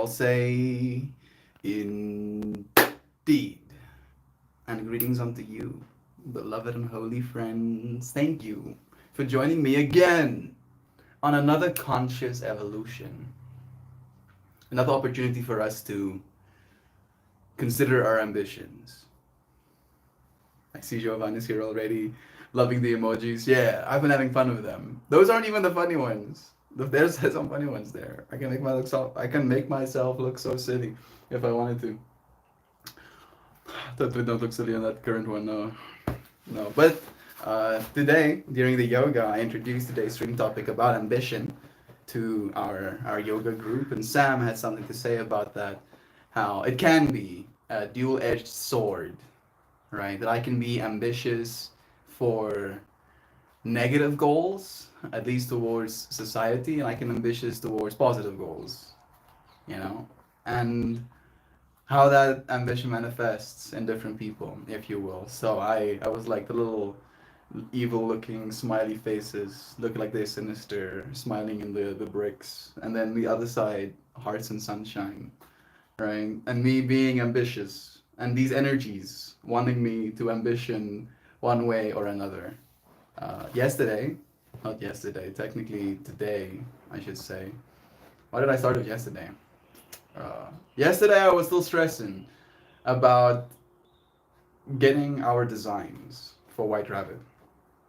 all say, indeed. And greetings unto you, beloved and holy friends. Thank you for joining me again on another conscious evolution. Another opportunity for us to consider our ambitions. I see Giovanni's here already, loving the emojis. Yeah, I've been having fun with them. Those aren't even the funny ones. There's some funny ones there. I can make myself look so silly if I wanted to. Totally don't look silly on that current one, no. No. But today, during the yoga, I introduced today's stream topic about ambition to our yoga group, and Sam had something to say about that, how it can be a dual-edged sword, right? That I can be ambitious for negative goals, at least towards society, and I can ambitious towards positive goals, you know? And how that ambition manifests in different people, if you will. So I was like the little evil looking smiley faces, looking like they're sinister, smiling in the bricks. And then the other side, hearts and sunshine, right? And me being ambitious, and these energies wanting me to ambition one way or another. Yesterday, not yesterday, technically today, I should say. Why did I start with yesterday? Yesterday I was still stressing about getting our designs for White Rabbit.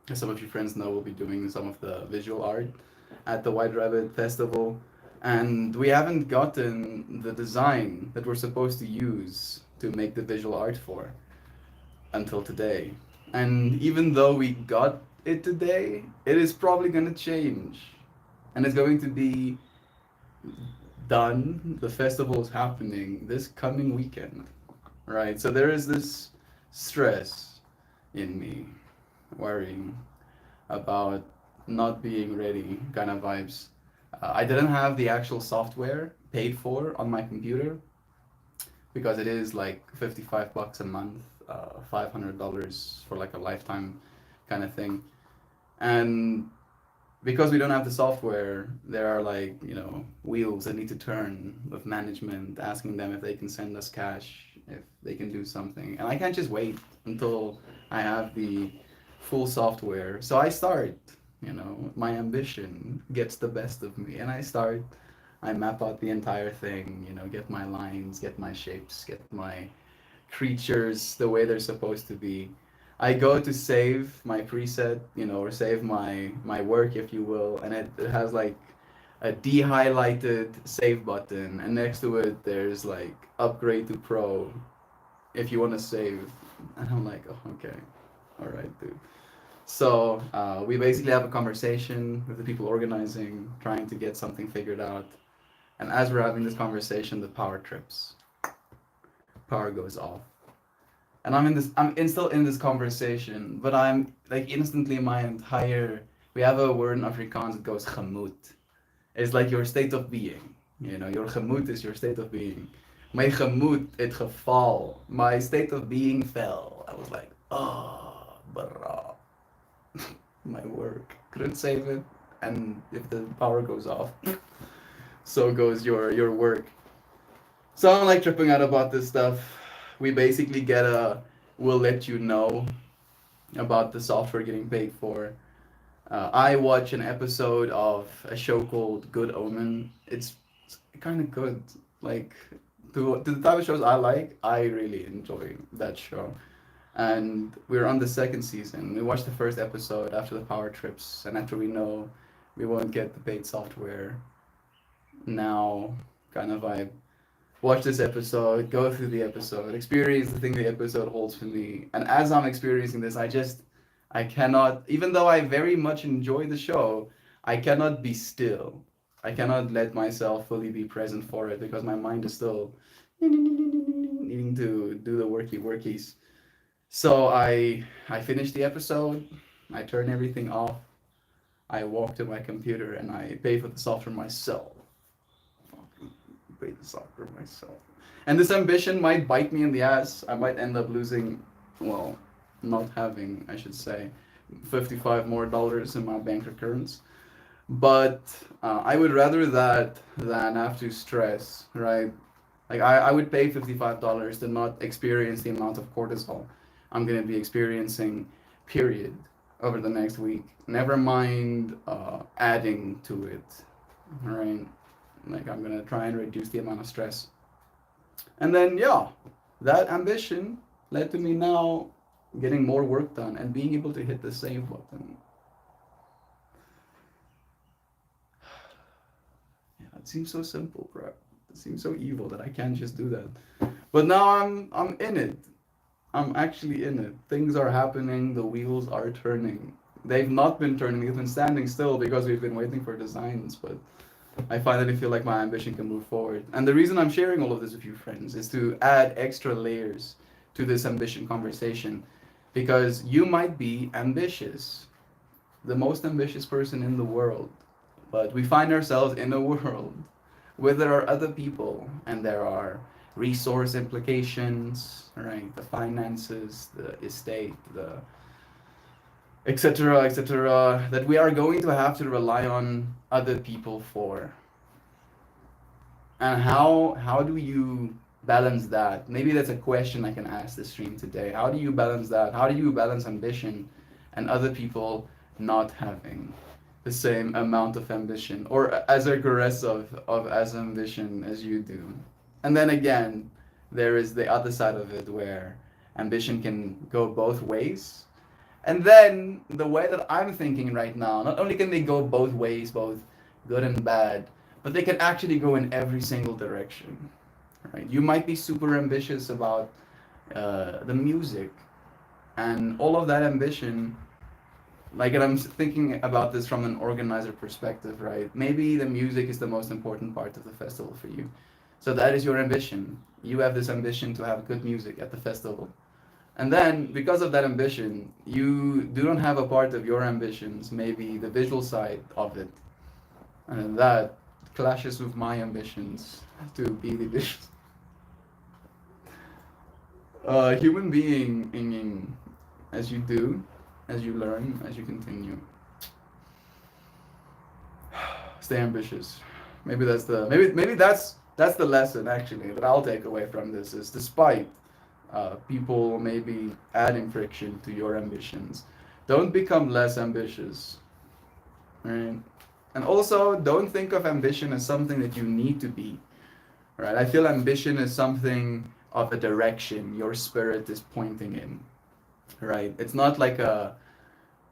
As some of your friends know, we'll be doing some of the visual art at the White Rabbit Festival, and we haven't gotten the design that we're supposed to use to make the visual art for until today. And even though we got it today, it is probably going to change. And it's going to be done. The festival is happening this coming weekend, right? So there is this stress in me, worrying about not being ready kind of vibes. I didn't have the actual software paid for on my computer because it is like $55 a month, $500 for like a lifetime kind of thing. And because we don't have the software, there are like, wheels that need to turn with management, asking them if they can send us cash, if they can do something. And I can't just wait until I have the full software. So I start, my ambition gets the best of me. And I map out the entire thing, get my lines, get my shapes, get my creatures the way they're supposed to be. I go to save my preset, or save my work, if you will, and it has like a de-highlighted save button, and next to it there's like upgrade to pro if you want to save. And I'm like, oh, okay, all right, dude. So we basically have a conversation with the people organizing, trying to get something figured out. And as we're having this conversation, the power trips. Power goes off. And still in this conversation, but I'm like instantly we have a word in Afrikaans that goes gemoed. It's like your state of being, your gemoed is your state of being. My gemoed, het geval, my state of being fell. I was like, oh, bro, my work, couldn't save it. And if the power goes off, so goes your work. So I'm like tripping out about this stuff. We basically we'll let you know about the software getting paid for. I watch an episode of a show called Good Omen. It's kind of good. Like, to the type of shows I like, I really enjoy that show. And we're on the second season. We watched the first episode after the power trips, and after we know we won't get the paid software now, kind of vibe. Watch this episode, go through the episode, experience the thing the episode holds for me. And as I'm experiencing this, I cannot, even though I very much enjoy the show, I cannot be still. I cannot let myself fully be present for it because my mind is still needing to do the workies. So I finish the episode, I turn everything off, I walk to my computer and I pay for the software myself. Play the soccer myself. And this ambition might bite me in the ass. I might end up losing, well, not having, I should say, $55 more in my bank recurrence. But I would rather that than have to stress, right? Like I would pay $55 to not experience the amount of cortisol I'm gonna be experiencing, period, over the next week. Never mind adding to it, right? Like I'm gonna try and reduce the amount of stress. And then yeah, that ambition led to me now getting more work done and being able to hit the save button. Yeah, it seems so simple, bro. It seems so evil that I can't just do that. But now I'm in it. I'm actually in it. Things are happening, the wheels are turning. They've not been turning, they've been standing still because we've been waiting for designs, but I finally feel like my ambition can move forward. And the reason I'm sharing all of this with you, friends, is to add extra layers to this ambition conversation. Because you might be ambitious, the most ambitious person in the world, but we find ourselves in a world where there are other people and there are resource implications, right? The finances, the estate, the etc., etc., that we are going to have to rely on other people for. And how do you balance that? Maybe that's a question I can ask the stream today. How do you balance that? How do you balance ambition and other people not having the same amount of ambition or as aggressive of as ambition as you do? And then again, there is the other side of it where ambition can go both ways. And then the way that I'm thinking right now, not only can they go both ways, both good and bad, but they can actually go in every single direction. Right? You might be super ambitious about the music and all of that ambition. Like, and I'm thinking about this from an organizer perspective, right? Maybe the music is the most important part of the festival for you. So that is your ambition. You have this ambition to have good music at the festival. And then, because of that ambition, you do not have a part of your ambitions, maybe the visual side of it. And that clashes with my ambitions to be the visual. Human being, as you do, as you learn, as you continue, stay ambitious. Maybe that's the lesson actually that I'll take away from this is despite people maybe adding friction to your ambitions, don't become less ambitious, right? And also don't think of ambition as something that you need to be, right? I feel ambition is something of a direction your spirit is pointing in, right? It's not like a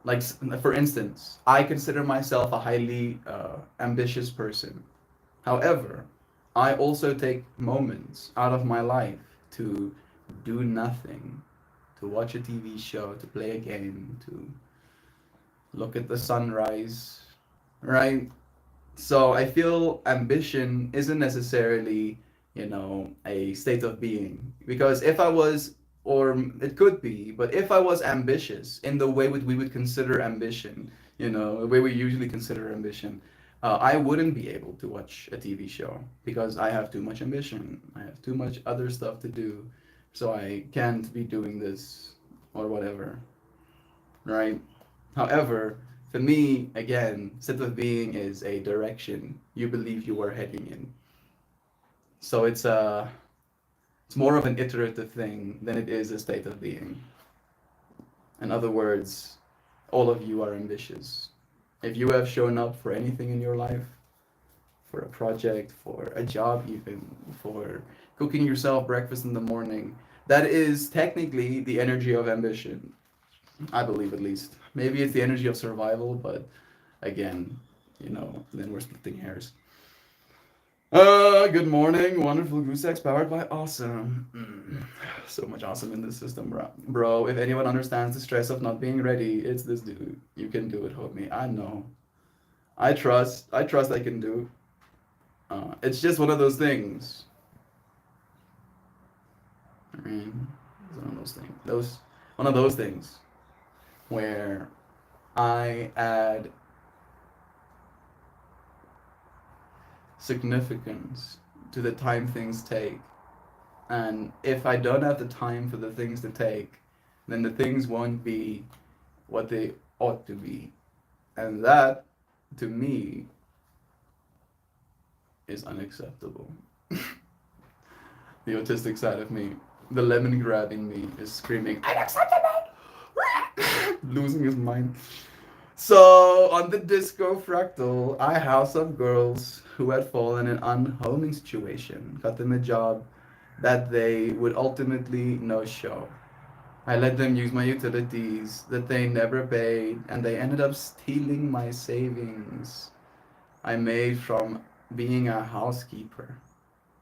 like for instance, I consider myself a highly ambitious person. However, I also take moments out of my life to do nothing, to watch a TV show, to play a game, to look at the sunrise, right? So I feel ambition isn't necessarily, a state of being. Because if I was, or it could be, but if I was ambitious in the way we would consider ambition, the way we usually consider ambition, I wouldn't be able to watch a TV show because I have too much ambition. I have too much other stuff to do. So I can't be doing this or whatever, right? However, for me, again, state of being is a direction you believe you are heading in. So it's more of an iterative thing than it is a state of being. In other words, all of you are ambitious. If you have shown up for anything in your life, for a project, for a job even, for cooking yourself breakfast in the morning, that is technically the energy of ambition. I believe at least. Maybe it's the energy of survival, but again, then we're splitting hairs. Good morning, wonderful goose eggs powered by awesome. So much awesome in this system, bro. Bro, if anyone understands the stress of not being ready, it's this dude. You can do it, homie. I know. I trust I can do. It's just one of those things. I mean, it's one of those things. One of those things where I add significance to the time things take. And if I don't have the time for the things to take, then the things won't be what they ought to be. And that to me is unacceptable. The autistic side of me, the lemon grabbing me, is screaming, unacceptable! Losing his mind. So, on the disco fractal, I housed some girls who had fallen in an unhoming situation, got them a job that they would ultimately no show. I let them use my utilities that they never paid, and they ended up stealing my savings I made from being a housekeeper.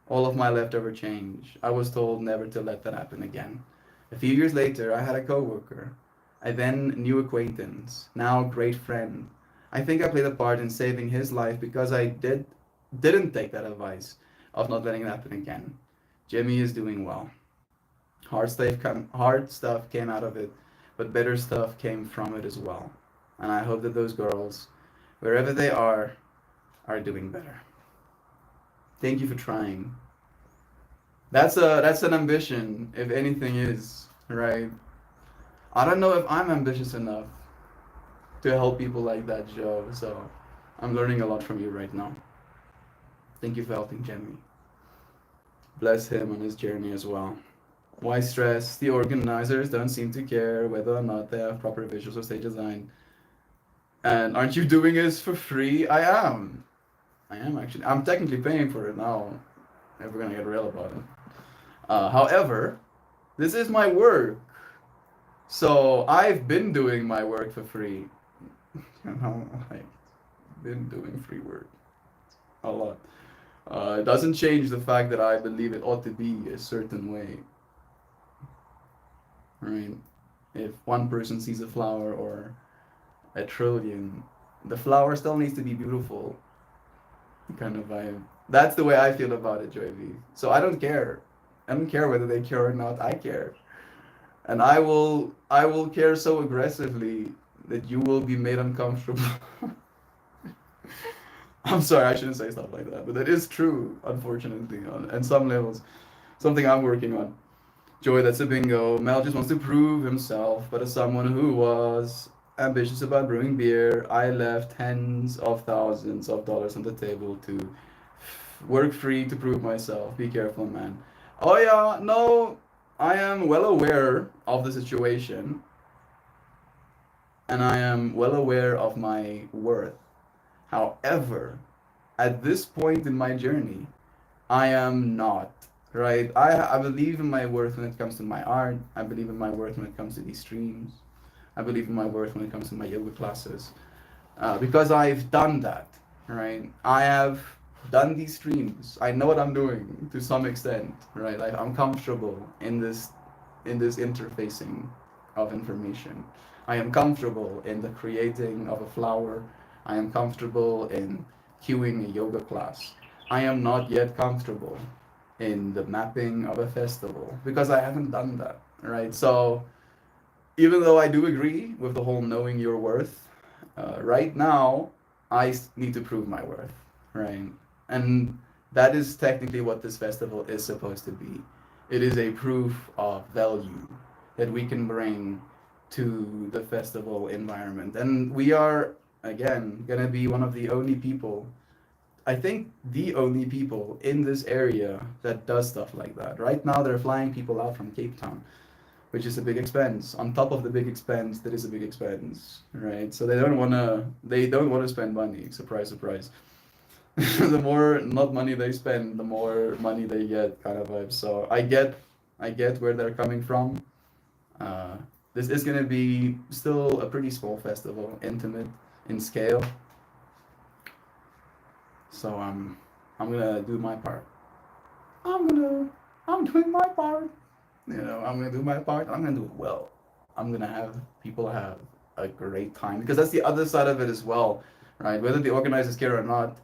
All of my leftover change. I was told never to let that happen again. A few years later, I had a coworker, I then new acquaintance, now great friend. I think I played a part in saving his life because didn't take that advice of not letting it happen again. Jimmy is doing well. Hard stuff came out of it, but better stuff came from it as well. And I hope that those girls, wherever they are doing better. Thank you for trying. That's an ambition, if anything is, right? I don't know if I'm ambitious enough to help people like that, Joe. So I'm learning a lot from you right now. Thank you for helping Jimmy. Bless him on his journey as well. Why stress? The organizers don't seem to care whether or not they have proper visuals or stage design. And aren't you doing this for free? I am. I am actually. I'm technically paying for it now, if we're gonna get real about it. However, this is my work. So I've been doing my work for free. I've been doing free work a lot. It doesn't change the fact that I believe it ought to be a certain way. Right? If one person sees a flower or a trillion, the flower still needs to be beautiful. Kind of vibe. That's the way I feel about it, Joy V. So I don't care. I don't care whether they care or not. I care. And I will care so aggressively that you will be made uncomfortable. I'm sorry, I shouldn't say stuff like that, but that is true, unfortunately, on some levels. Something I'm working on. Joy, that's a bingo. Mel just wants to prove himself, but as someone who was ambitious about brewing beer, I left tens of thousands of dollars on the table to work free to prove myself. Be careful, man. Oh yeah, no, I am well aware of the situation, and I am well aware of my worth. However, at this point in my journey, I am not, right? I believe in my worth when it comes to my art. I believe in my worth when it comes to these streams. I believe in my worth when it comes to my yoga classes. Because I've done that, right? I have done these streams. I know what I'm doing to some extent, right? I'm comfortable in this interfacing of information. I am comfortable in the creating of a flower. I am comfortable in cueing a yoga class. I am not yet comfortable in the mapping of a festival because I haven't done that, right? So even though I do agree with the whole knowing your worth, right now need to prove my worth, right? And that is technically what this festival is supposed to be. It is a proof of value that we can bring to the festival environment. And we are, again, going to be one of the only people, I think the only people in this area that does stuff like that. Right now, they're flying people out from Cape Town, which is a big expense. On top of the big expense, that is a big expense, right? So they don't want to spend money. Surprise, surprise. The more not money they spend, the more money they get, kind of vibe. So I get where they're coming from. Uh, this is gonna be still a pretty small festival, intimate in scale. So I'm gonna do my part. I'm gonna I'm doing my part. I'm gonna do my part. I'm gonna do it well. I'm gonna have people have a great time because that's the other side of it as well, right? Whether the organizers care or not,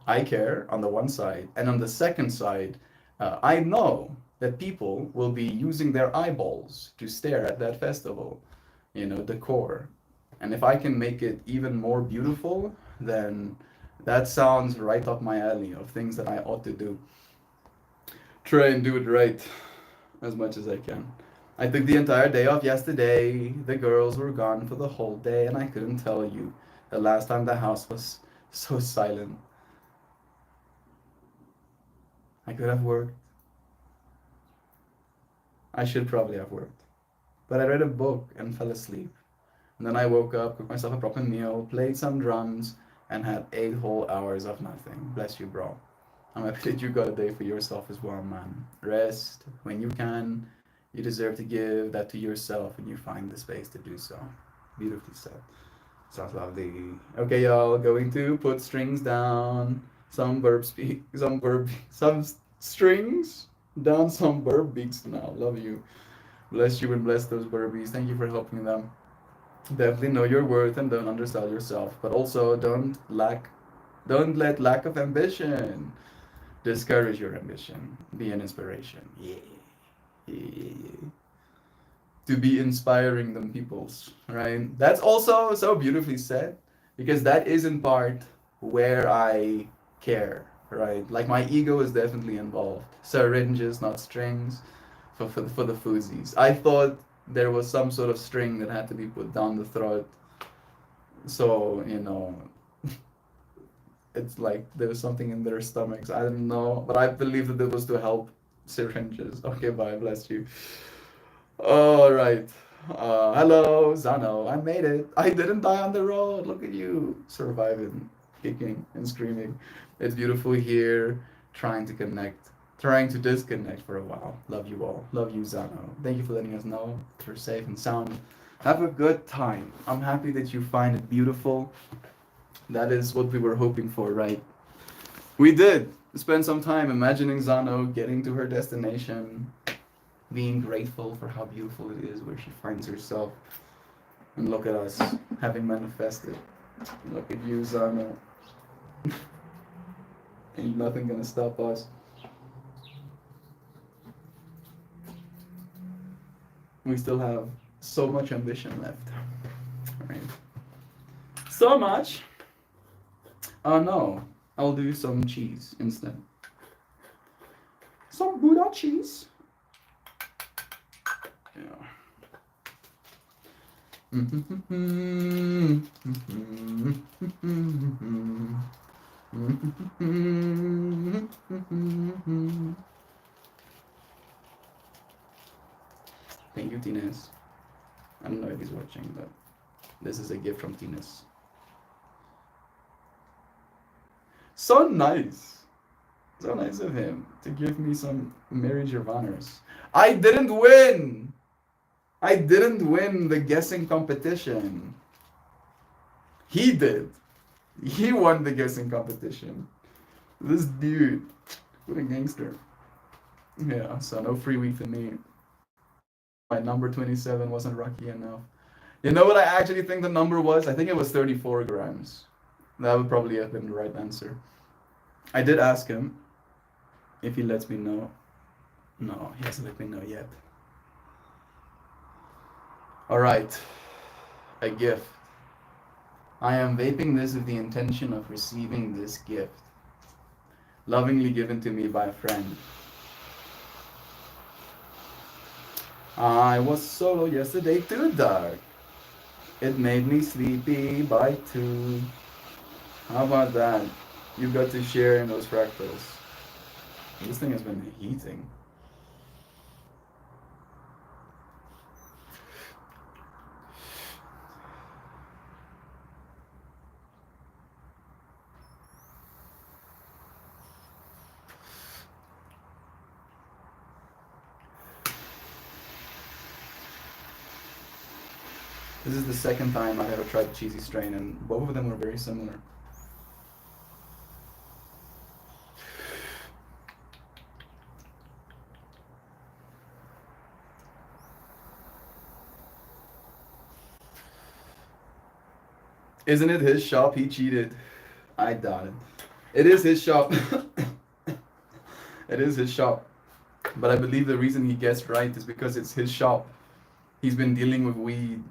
I care on the one side, and on the second side, I know that people will be using their eyeballs to stare at that festival, decor. And if I can make it even more beautiful, then that sounds right up my alley of things that I ought to do. Try and do it right as much as I can. I took the entire day off yesterday. The girls were gone for the whole day, and I couldn't tell you the last time the house was So silent. I could have worked. I should probably have worked. But I read a book and fell asleep. And then I woke up, cooked myself a proper meal, played some drums, and had 8 whole hours of nothing. Bless you, bro. I'm happy that you got a day for yourself as well, man. Rest when you can. You deserve to give that to yourself when you find the space to do so. Beautifully said. Sounds lovely. Okay, y'all, going to put strings down. Some strings down, some verb beats now. Love you. Bless you and bless those Burbies. Thank you for helping them. Definitely know your worth and don't undersell yourself. But also don't let lack of ambition discourage your ambition. Be an inspiration. Yeah. Yeah. To be inspiring them peoples, right? That's also so beautifully said because that is in part where I care, right? Like my ego is definitely involved. Syringes, not strings, for the foosies. I thought there was some sort of string that had to be put down the throat. So, it's like there was something in their stomachs. I don't know, but I believe that it was to help syringes. Okay, bye, bless you. All right. Hello, Zano. I made it. I didn't die on the road. Look at you surviving, kicking and screaming. It's beautiful here, trying to connect, trying to disconnect for a while. Love you all. Love you, Zano. Thank you for letting us know you're safe and sound. Have a good time. I'm happy that you find it beautiful. That is what we were hoping for, right? We did spend some time imagining Zano getting to her destination, being grateful for how beautiful it is where she finds herself. And look at us having manifested. Look at you, Zano. Ain't nothing gonna stop us. We still have so much ambition left. Right? So much. Oh no, I'll do some cheese instead. Some Buddha cheese. Yeah. Thank you, Tines. I don't know if he's watching, but this is a gift from Tines. So nice. So nice of him to give me some marriage of honors. I didn't win! I didn't win the guessing competition. He did. He won the guessing competition. This dude. What a gangster. Yeah, so no free week for me. My number 27 wasn't lucky enough. You know what I actually think the number was? I think it was 34 grams. That would probably have been the right answer. I did ask him if he lets me know. No, he hasn't let me know yet. Alright. A gift. I am vaping this with the intention of receiving this gift. Lovingly given to me by a friend. I was solo yesterday too dark. It made me sleepy by 2. How about that? You got to share in those fractals. This thing has been heating. This is the second time I've ever tried cheesy strain, and both of them were very similar. Isn't it his shop? He cheated. I doubt it. It is his shop. It is his shop. But I believe the reason he guessed right is because it's his shop. He's been dealing with weed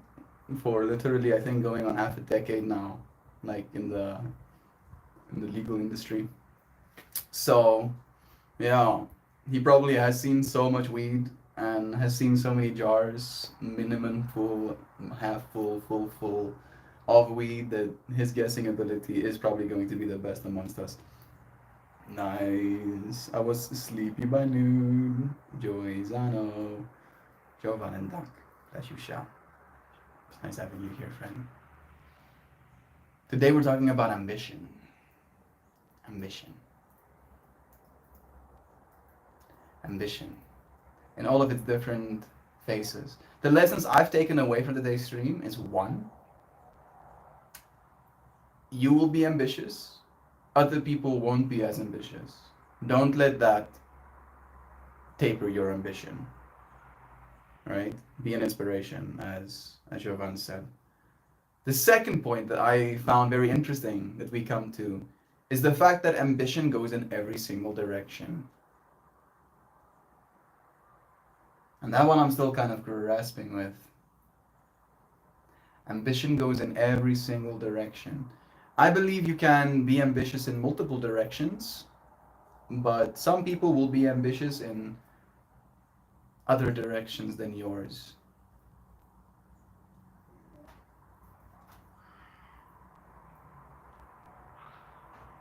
for literally, I think, going on half a decade now, like in the legal industry. So, yeah, he probably has seen so much weed and has seen so many jars, minimum full, half full, full, full, of weed that his guessing ability is probably going to be the best amongst us. Nice. I was sleepy by noon. Joy Zano. Jovan and Duck. As you shall. It's nice having you here, friend. Today we're talking about ambition. Ambition. Ambition. In all of its different phases. The lessons I've taken away from today's stream is one, you will be ambitious, other people won't be as ambitious. Don't let that taper your ambition, right? Be an inspiration, as Jovan said. The second point that I found very interesting that we come to is the fact that ambition goes in every single direction. And that one I'm still kind of grasping with. Ambition goes in every single direction. I believe you can be ambitious in multiple directions, but some people will be ambitious in other directions than yours.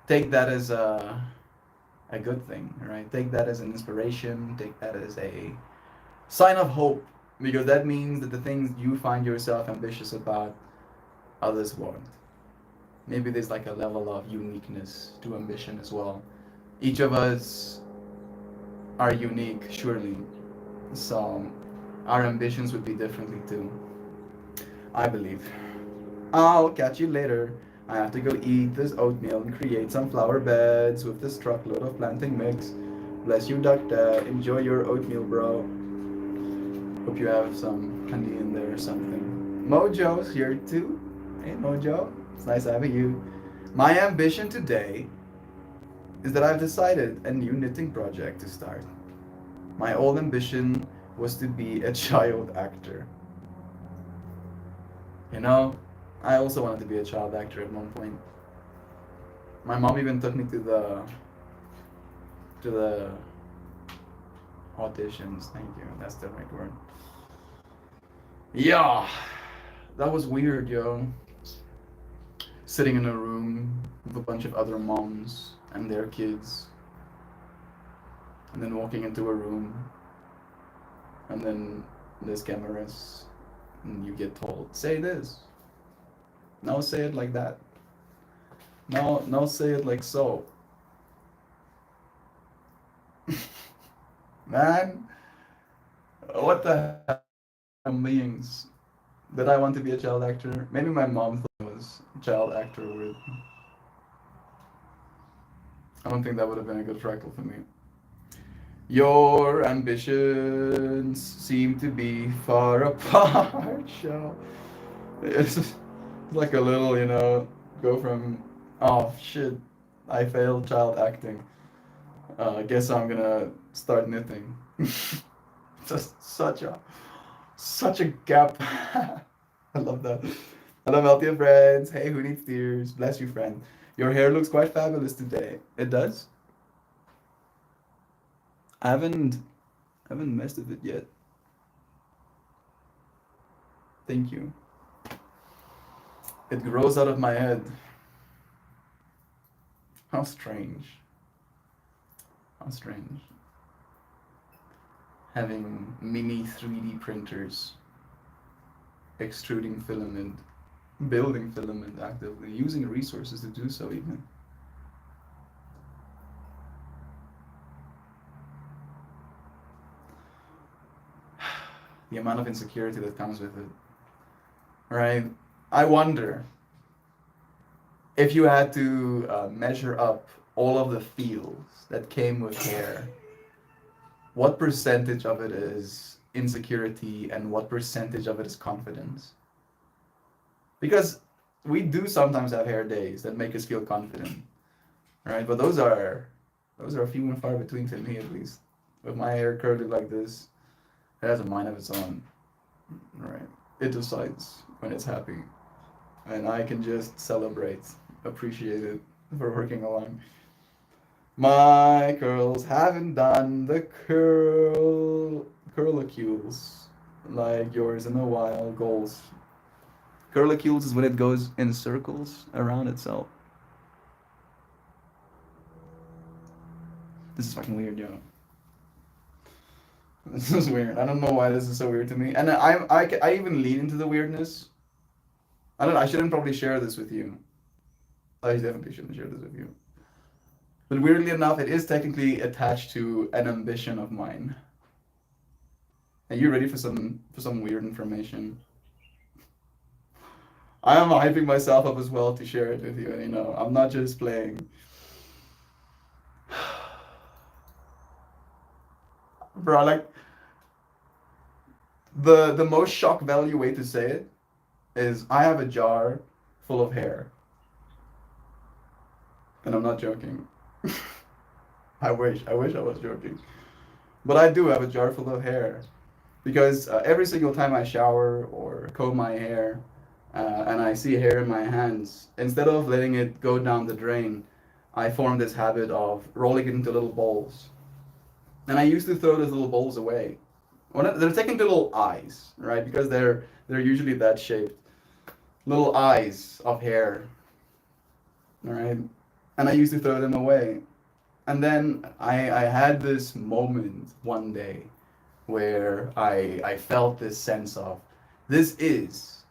Take that as a good thing, right? Take that as an inspiration, take that as a sign of hope, because that means that the things you find yourself ambitious about, others won't. Maybe there's like a level of uniqueness to ambition as well. Each of us are unique, surely. So our ambitions would be differently too. I believe. I'll catch you later. I have to go eat this oatmeal and create some flower beds with this truckload of planting mix. Bless you, Duck Dad. Enjoy your oatmeal, bro. Hope you have some honey in there or something. Mojo's here too. Hey, Mojo. It's nice having you. My ambition today is that I've decided a new knitting project to start. My old ambition was to be a child actor. You know, I also wanted to be a child actor at one point. My mom even took me to the auditions. Thank you. That's the right word. Yeah, that was weird, yo. Sitting in a room with a bunch of other moms and their kids, and then walking into a room, and then there's cameras, and you get told, say this. No, say it like that. No, say it like so. Man, what the hell beings? Did I want to be a child actor? Maybe my mom thought I was a child actor with. I don't think that would have been a good freckle for me. Your ambitions seem to be far apart, Shell. It's like a little, go from, oh shit, I failed child acting. I guess I'm gonna start knitting. Just such a gap. I love that. Hello, Meltia friends. Hey, who needs tears? Bless you, friend. Your hair looks quite fabulous today. It does? I haven't messed with it yet. Thank you. It grows out of my head. How strange. How strange. Having mini 3D printers, extruding filament, building filament actively, using resources to do so even. The amount of insecurity that comes with it, right? I wonder if you had to measure up all of the feels that came with hair, what percentage of it is insecurity and what percentage of it is confidence? Because we do sometimes have hair days that make us feel confident, right? But those are few and far between for me, at least. With my hair curly like this, it has a mind of its own, right? It decides when it's happy, and I can just celebrate, appreciate it for working along. My curls haven't done the curlicules like yours in a while. Goals. Curlicules is when it goes in circles around itself. This is fucking weird, yo. This is weird. I don't know why this is so weird to me. And I even lean into the weirdness. I don't know. I shouldn't probably share this with you. I definitely shouldn't share this with you. But weirdly enough, it is technically attached to an ambition of mine. Are you ready for some weird information? I am hyping myself up as well to share it with you, and you know, I'm not just playing. Bro, like the most shock value way to say it is I have a jar full of hair. And I'm not joking. I wish I was joking. But I do have a jar full of hair. Because every single time I shower or comb my hair and I see hair in my hands, instead of letting it go down the drain, I formed this habit of rolling it into little balls. And I used to throw those little balls away. They're technically little eyes, right? Because they're usually that shaped. Little eyes of hair, all right? And I used to throw them away. And then I had this moment one day where I felt this sense of this is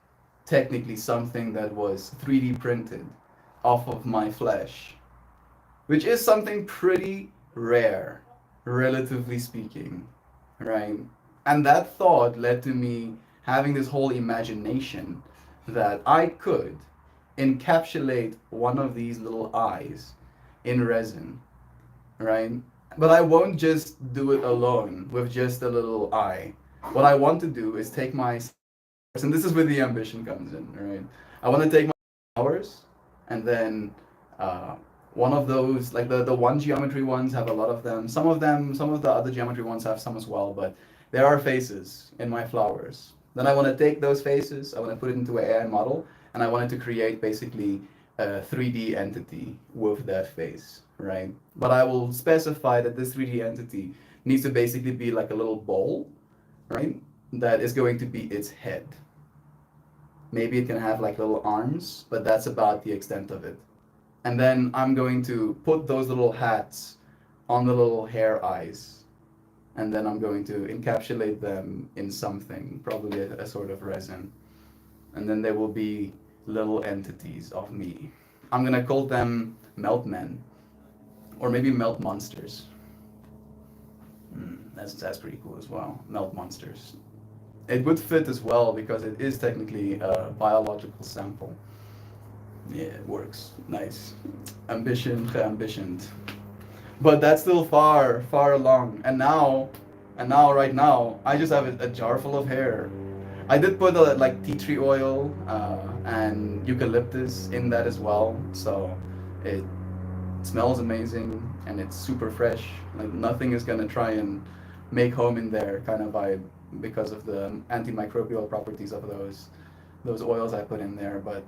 technically something that was 3D printed off of my flesh, which is something pretty rare, relatively speaking, right? And that thought led to me having this whole imagination that I could encapsulate one of these little eyes in resin, right? But I won't just do it alone with just a little eye. What I want to do is take my, and this is where the ambition comes in, right? I want to take my flowers and then one of those, like the one geometry ones have a lot of them. Some of the other geometry ones have some as well, but there are faces in my flowers. Then I want to take those faces, I want to put it into an AI model, and I wanted to create basically a 3D entity with that face, right? But I will specify that this 3D entity needs to basically be like a little ball, right? That is going to be its head. Maybe it can have like little arms, but that's about the extent of it. And then I'm going to put those little hats on the little hair eyes. And then I'm going to encapsulate them in something, probably a sort of resin. And then there will be little entities of me. I'm gonna call them melt men, or maybe melt monsters. That's pretty cool as well. Melt monsters. It would fit as well because it is technically a biological sample. Yeah, it works. Nice. Ambition, ambitioned. But that's still far, far along. Right now, I just have a jar full of hair. I did put like tea tree oil and eucalyptus in that as well, so it smells amazing and it's super fresh. Like nothing is gonna try and make home in there kind of vibe because of the antimicrobial properties of those oils I put in there. But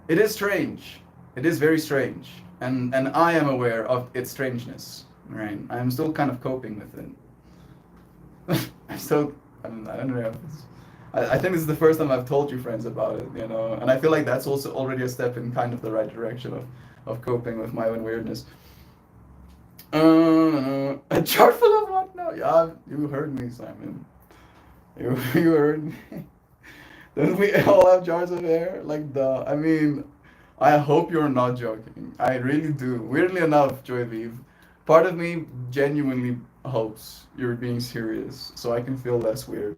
it is strange. It is very strange, and I am aware of its strangeness. Right, I am still kind of coping with it. I don't know if it's, I think this is the first time I've told you friends about it, you know, and I feel like that's also already a step in kind of the right direction of coping with my own weirdness. A jar full of what? No, yeah, you heard me, Simon. You heard me. Don't we all have jars of hair? Like I mean, I hope you're not joking. I really do. Weirdly enough, Joy Vive, part of me genuinely hopes you're being serious, so I can feel less weird.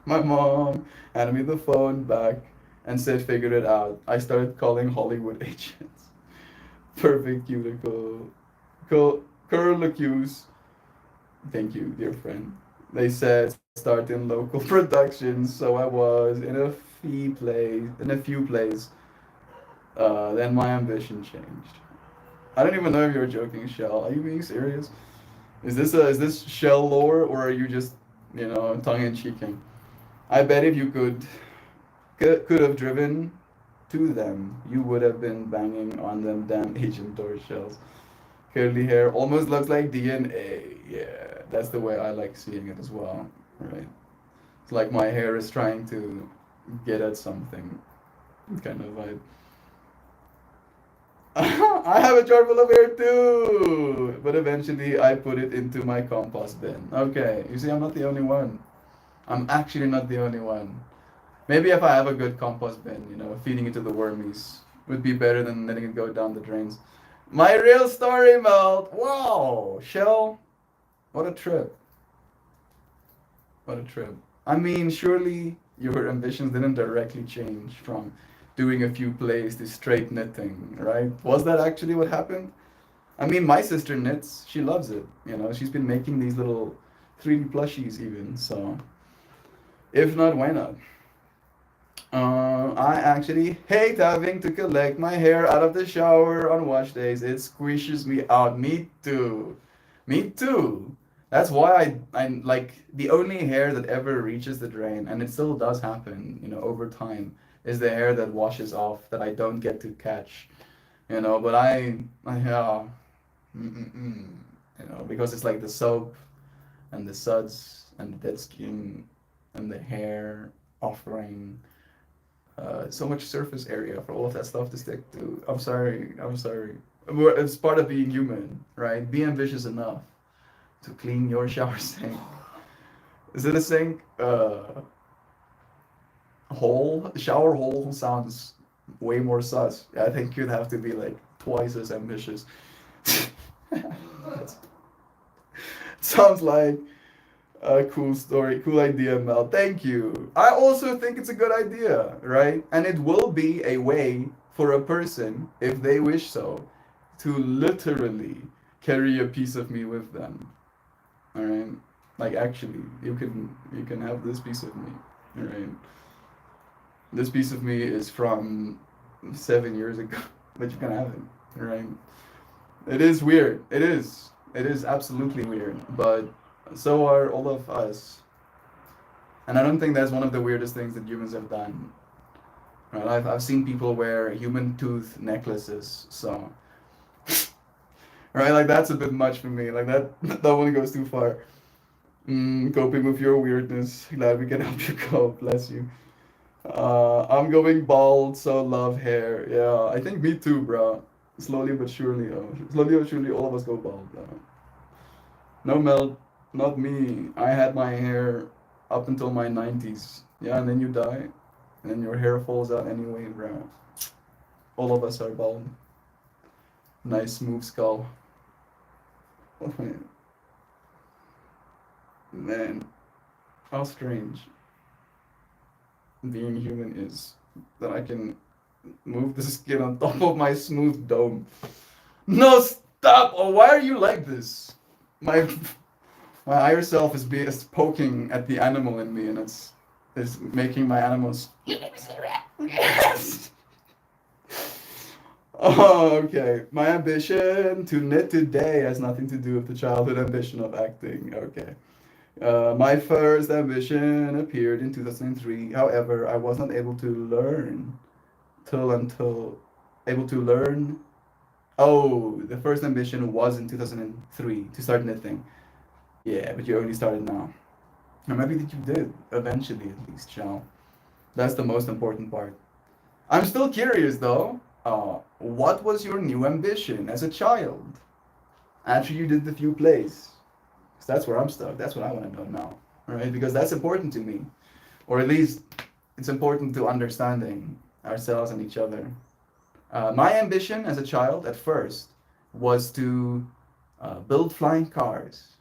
My mom handed me the phone back and said, "Figured it out." I started calling Hollywood agents. Perfect cuticle. Curlicues. Thank you, dear friend. They said start in local productions, so I was in a few plays. Then my ambition changed. I don't even know if you're joking, Shell. Are you being serious? Is this Shell lore, or are you just, you know, tongue in cheeking? I bet if you could have driven to them, you would have been banging on them damn Agent Door shells. Curly hair almost looks like DNA. Yeah, that's the way I like seeing it as well. Right? It's like my hair is trying to get at something kind of vibe. I have a jar full of hair too, but eventually I put it into my compost bin. Okay, you see, I'm not the only one. I'm actually not the only one. Maybe if I have a good compost bin, feeding it to the wormies would be better than letting it go down the drains. My real story, Melt. Wow, Shell, what a trip. What a trip. I mean, surely your ambitions didn't directly change from doing a few plays to straight knitting, right? Was that actually what happened? I mean, my sister knits. She loves it. She's been making these little 3D plushies even. So, if not, why not? I actually hate having to collect my hair out of the shower on wash days. It squishes me out. Me too. Me too. That's why I like the only hair that ever reaches the drain, and it still does happen, over time, is the hair that washes off that I don't get to catch, But yeah, mm-mm-mm, because it's like the soap and the suds and the dead skin and the hair offering so much surface area for all of that stuff to stick to. I'm sorry. I'm sorry. It's part of being human, right? Be ambitious enough to clean your shower sink. Is it a sink? Hole? Shower hole sounds way more sus. I think you'd have to be like twice as ambitious. Sounds like a cool story, cool idea, Mel. Thank you. I also think it's a good idea, right? And it will be a way for a person, if they wish so, to literally carry a piece of me with them. All right? Like actually, you can have this piece of me. All right? This piece of me is from 7 years ago, but you can have it. All right? It is weird. It is. It is absolutely weird, but so are all of us. And I don't think that's one of the weirdest things that humans have done. Right? I've seen people wear human tooth necklaces, so right, like that's a bit much for me. Like that one goes too far. Coping with your weirdness. Glad we can help you cope. Bless you. I'm going bald, so love hair. Yeah, I think me too, bro. Slowly but surely, slowly but surely, all of us go bald. No, Mel, not me. I had my hair up until my 90s. Yeah, and then you die, and then your hair falls out anyway, bro. All of us are bald. Nice smooth skull. Man, how strange being human is that I can move the skin on top of my smooth dome. No, stop! Oh, why are you like this? My my higher self is poking at the animal in me, and it's making my animals. Yes. Oh, okay. My ambition to knit today has nothing to do with the childhood ambition of acting. Okay. My first ambition appeared in 2003. However, I was not able to learn until able to learn. Oh, the first ambition was in 2003 to start knitting. Yeah, but you only started now. Or maybe that you did eventually, at least, Shao. That's the most important part. I'm still curious though. What was your new ambition as a child after you did the few plays? 'Cause that's where I'm stuck. That's what I want to know now, right? Because that's important to me, or at least it's important to understanding ourselves and each other. My ambition as a child at first was to build flying cars.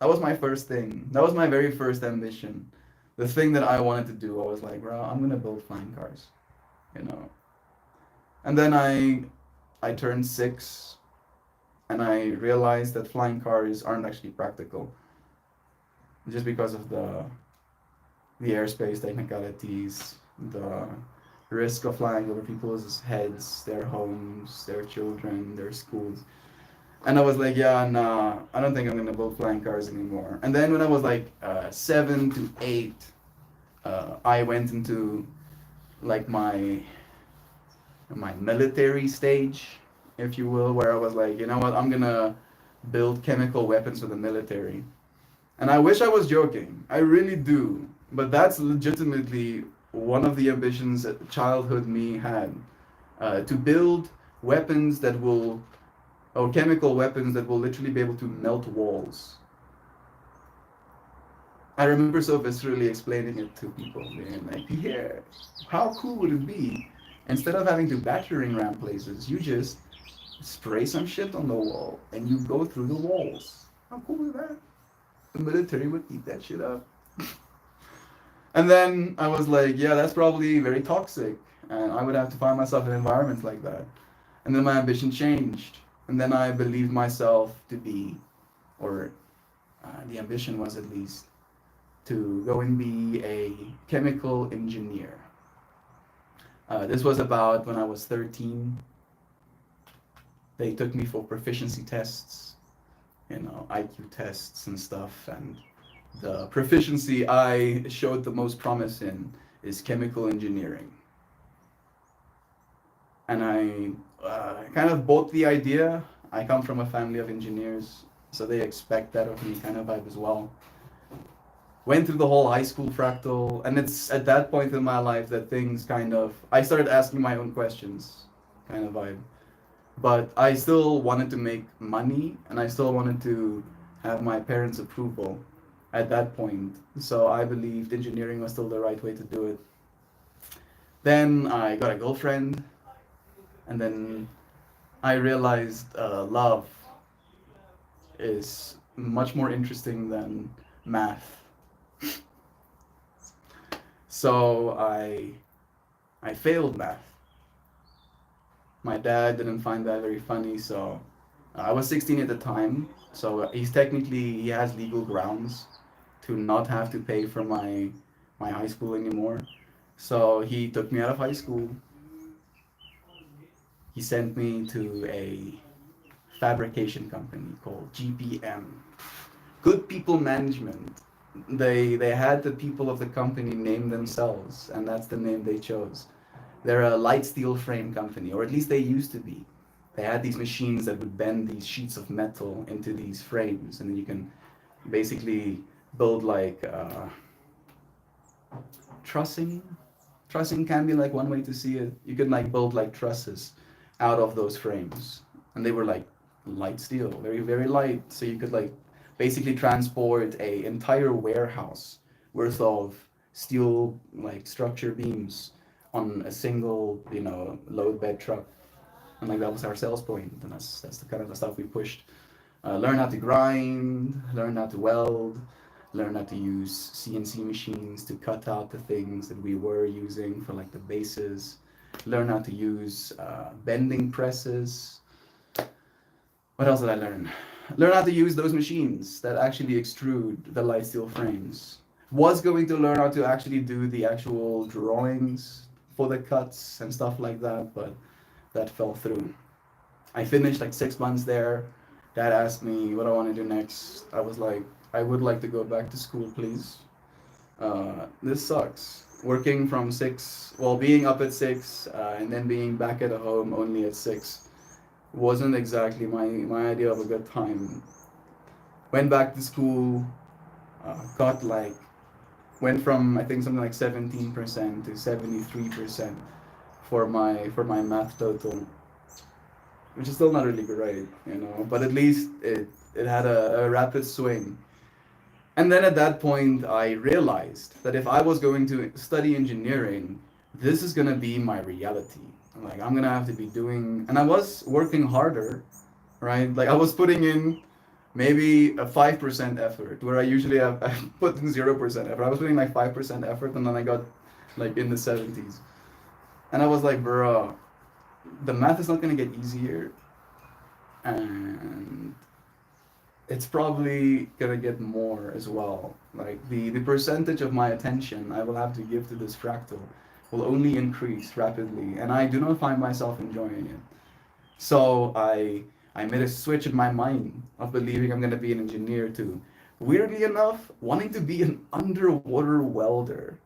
That was my first thing. That was my very first ambition. The thing that I wanted to do. I was like, bro, I'm gonna build flying cars, you know. And then I turned 6, and I realized that flying cars aren't actually practical, just because of the airspace technicalities, the risk of flying over people's heads, their homes, their children, their schools. And I was like, yeah, nah, I don't think I'm gonna build flying cars anymore. And then when I was like 7 to 8, I went into like my military stage, if you will, where I was like, you know what, I'm gonna build chemical weapons for the military. And I wish I was joking. I really do. But that's legitimately one of the ambitions that childhood me had, to build weapons that will, or chemical weapons that will literally be able to melt walls. I remember so viscerally explaining it to people, being like, yeah, how cool would it be? Instead of having to battering ram places, you just spray some shit on the wall and you go through the walls. How cool is that? The military would eat that shit up. And then I was like, yeah, that's probably very toxic. And I would have to find myself in environments like that. And then my ambition changed. And then I believed myself to be, or the ambition was at least, to go and be a chemical engineer. This was about when I was 13. They took me for proficiency tests, IQ tests and stuff. And the proficiency I showed the most promise in is chemical engineering. And I kind of bought the idea. I come from a family of engineers, so they expect that of me kind of vibe as well. Went through the whole high school fractal, and it's at that point in my life that things kind of, I started asking my own questions, kind of vibe. But I still wanted to make money, and I still wanted to have my parents' approval at that point. So I believed engineering was still the right way to do it. Then I got a girlfriend, and then I realized love is much more interesting than math. So I failed math. My dad didn't find that very funny, so I was 16 at the time, so he has legal grounds to not have to pay for my high school anymore. So he took me out of high school. He sent me to a fabrication company called GPM, Good People Management. They had the people of the company name themselves, and that's the name they chose. They're a light steel frame company, or at least they used to be. They had these machines that would bend these sheets of metal into these frames, and then you can basically build like trussing. Trussing can be like one way to see it. You can like build like trusses out of those frames, and they were like light steel, very very light, so you could like basically transport a entire warehouse worth of steel like structure beams on a single load bed truck. And like that was our sales point, and that's the kind of the stuff we pushed. Learn how to grind, learn how to weld, learn how to use CNC machines to cut out the things that we were using for like the bases, learn how to use bending presses. What else did I learn? Learn how to use those machines that actually extrude the light steel frames. Was going to learn how to actually do the actual drawings for the cuts and stuff like that, but that fell through. I finished like 6 months there. Dad asked me what I want to do next. I was like, I would like to go back to school, please. This sucks. Working from 6, well, being up at 6 and then being back at home only at 6 wasn't exactly my idea of a good time. Went back to school, got like, went from I think something like 17% to 73% for my math total, which is still not really great, but at least it had a rapid swing. And then at that point, I realized that if I was going to study engineering, this is going to be my reality. Like, I'm going to have to be doing, and I was working harder, right? Like, I was putting in maybe a 5% effort, where I usually have I put in 0% effort. I was putting like 5% effort, and then I got like in the 70s. And I was like, bro, the math is not going to get easier. And it's probably gonna get more as well. Like the percentage of my attention I will have to give to this fractal will only increase rapidly, and I do not find myself enjoying it. So I made a switch in my mind of believing I'm gonna be an engineer to, weirdly enough, wanting to be an underwater welder.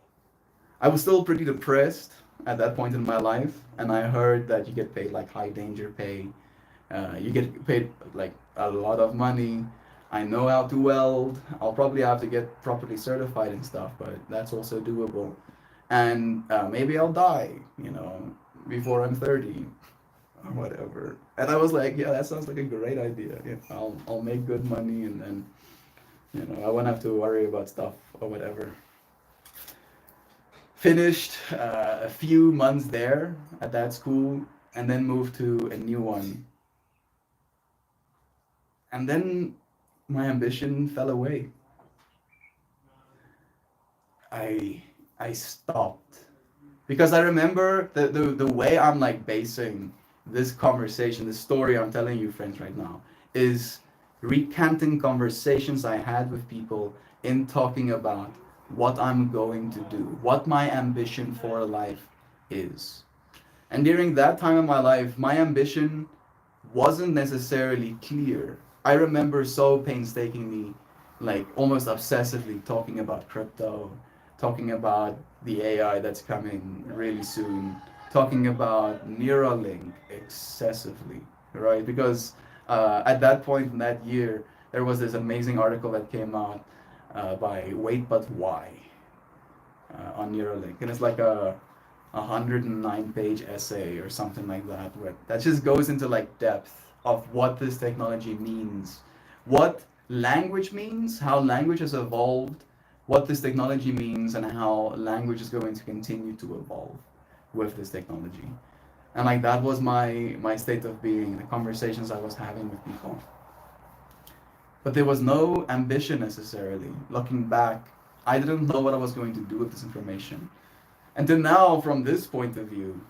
I was still pretty depressed at that point in my life, and I heard that you get paid like high danger pay. You get paid like a lot of money. I know how to weld. I'll probably have to get properly certified and stuff, but that's also doable. and maybe I'll die, before I'm 30 or whatever. And I was like, yeah, that sounds like a great idea. I'll make good money, and then I won't have to worry about stuff or whatever. Finished a few months there at that school, and then moved to a new one. And then my ambition fell away. I stopped because I remember the way I'm like basing this conversation, the story I'm telling you, friends, right now, is recanting conversations I had with people in talking about what I'm going to do, what my ambition for life is. And during that time in my life, my ambition wasn't necessarily clear. I remember so painstakingly, like almost obsessively talking about crypto, talking about the AI that's coming really soon, talking about Neuralink excessively, right? Because at that point in that year, there was this amazing article that came out by Wait But Why on Neuralink, and it's like a 109-page essay or something like that, where that just goes into like depth of what this technology means, what language means, how language has evolved, what this technology means, and how language is going to continue to evolve with this technology. And like that was my state of being, the conversations I was having with people. But there was no ambition necessarily. Looking back, I didn't know what I was going to do with this information. Until now, from this point of view,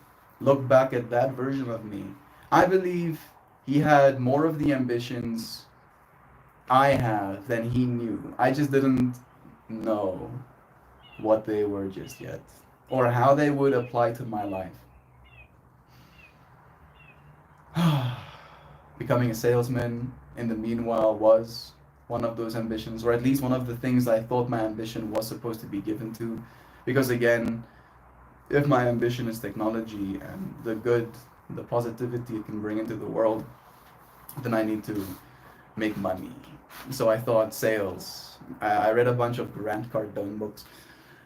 look back at that version of me, I believe he had more of the ambitions I have than he knew. I just didn't know what they were just yet, or how they would apply to my life. Becoming a salesman in the meanwhile was one of those ambitions, or at least one of the things I thought my ambition was supposed to be given to. Because again, if my ambition is technology and the good, the positivity it can bring into the world, then I need to make money. So I thought sales. I read a bunch of Grant Cardone books,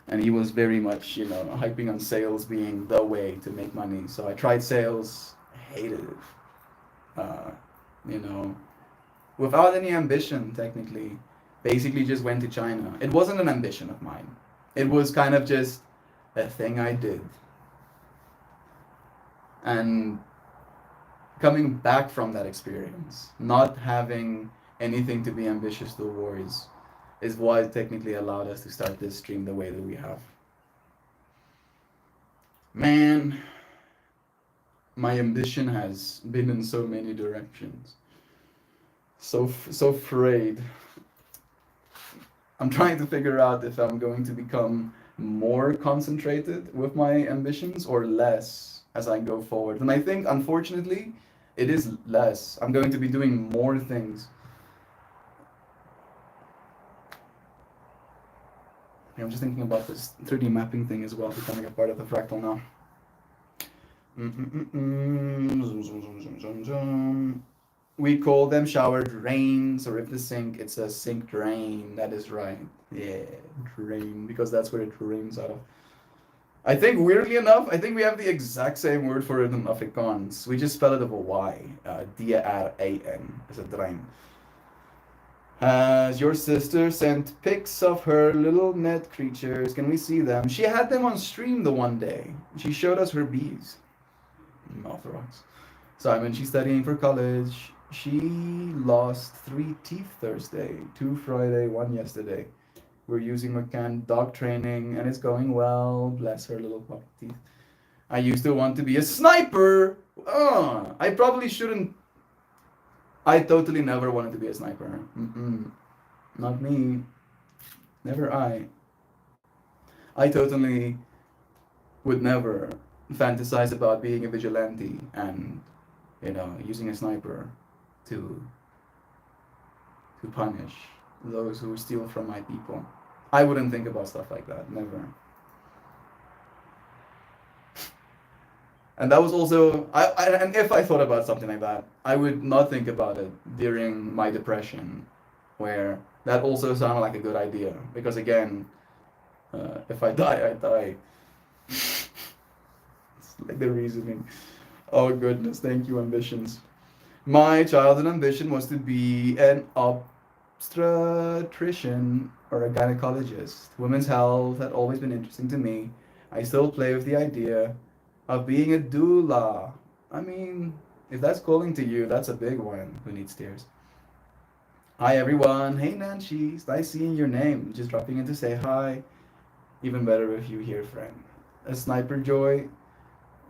and he was very much, hyping on sales being the way to make money. So I tried sales, hated it. You know, without any ambition, technically, basically just went to China. It wasn't an ambition of mine. It was kind of just a thing I did. And coming back from that experience, not having anything to be ambitious towards, is what technically allowed us to start this stream the way that we have. Man, my ambition has been in so many directions. So frayed. I'm trying to figure out if I'm going to become more concentrated with my ambitions or less as I go forward. And I think, unfortunately, it is less. I'm going to be doing more things. I'm just thinking about this 3D mapping thing as well, becoming a part of the fractal now. We call them shower drains, or if the sink, it's a sink drain. That is right. Yeah, drain, because that's where it rains out of. I think, weirdly enough, I think we have the exact same word for it in Afrikaans. We just spell it with a Y. D-R-A-N. It's a drain. Has your sister sent pics of her little net creatures? Can we see them? She had them on stream the one day. She showed us her bees. Orthodox. Simon, she's studying for college. She lost 3 teeth Thursday, 2 Friday, 1 yesterday. We're using McCann dog training, and it's going well. Bless her little puppy teeth. I used to want to be a sniper. I probably shouldn't. I totally never wanted to be a sniper. Not me. Never I. I totally would never fantasize about being a vigilante and, using a sniper to punish those who steal from my people. I wouldn't think about stuff like that. Never. And that was also, and if I thought about something like that, I would not think about it during my depression, where that also sounded like a good idea. Because again, if I die, I die. It's like the reasoning. Oh goodness, thank you, ambitions. My childhood ambition was to be an obstetrician or a gynecologist. Women's health had always been interesting to me. I still play with the idea of being a doula. I mean, if that's calling to you, that's a big one. Who needs tears? Hi everyone. Hey Nancy. It's nice seeing your name. Just dropping in to say hi. Even better if you here, friend. A sniper joy.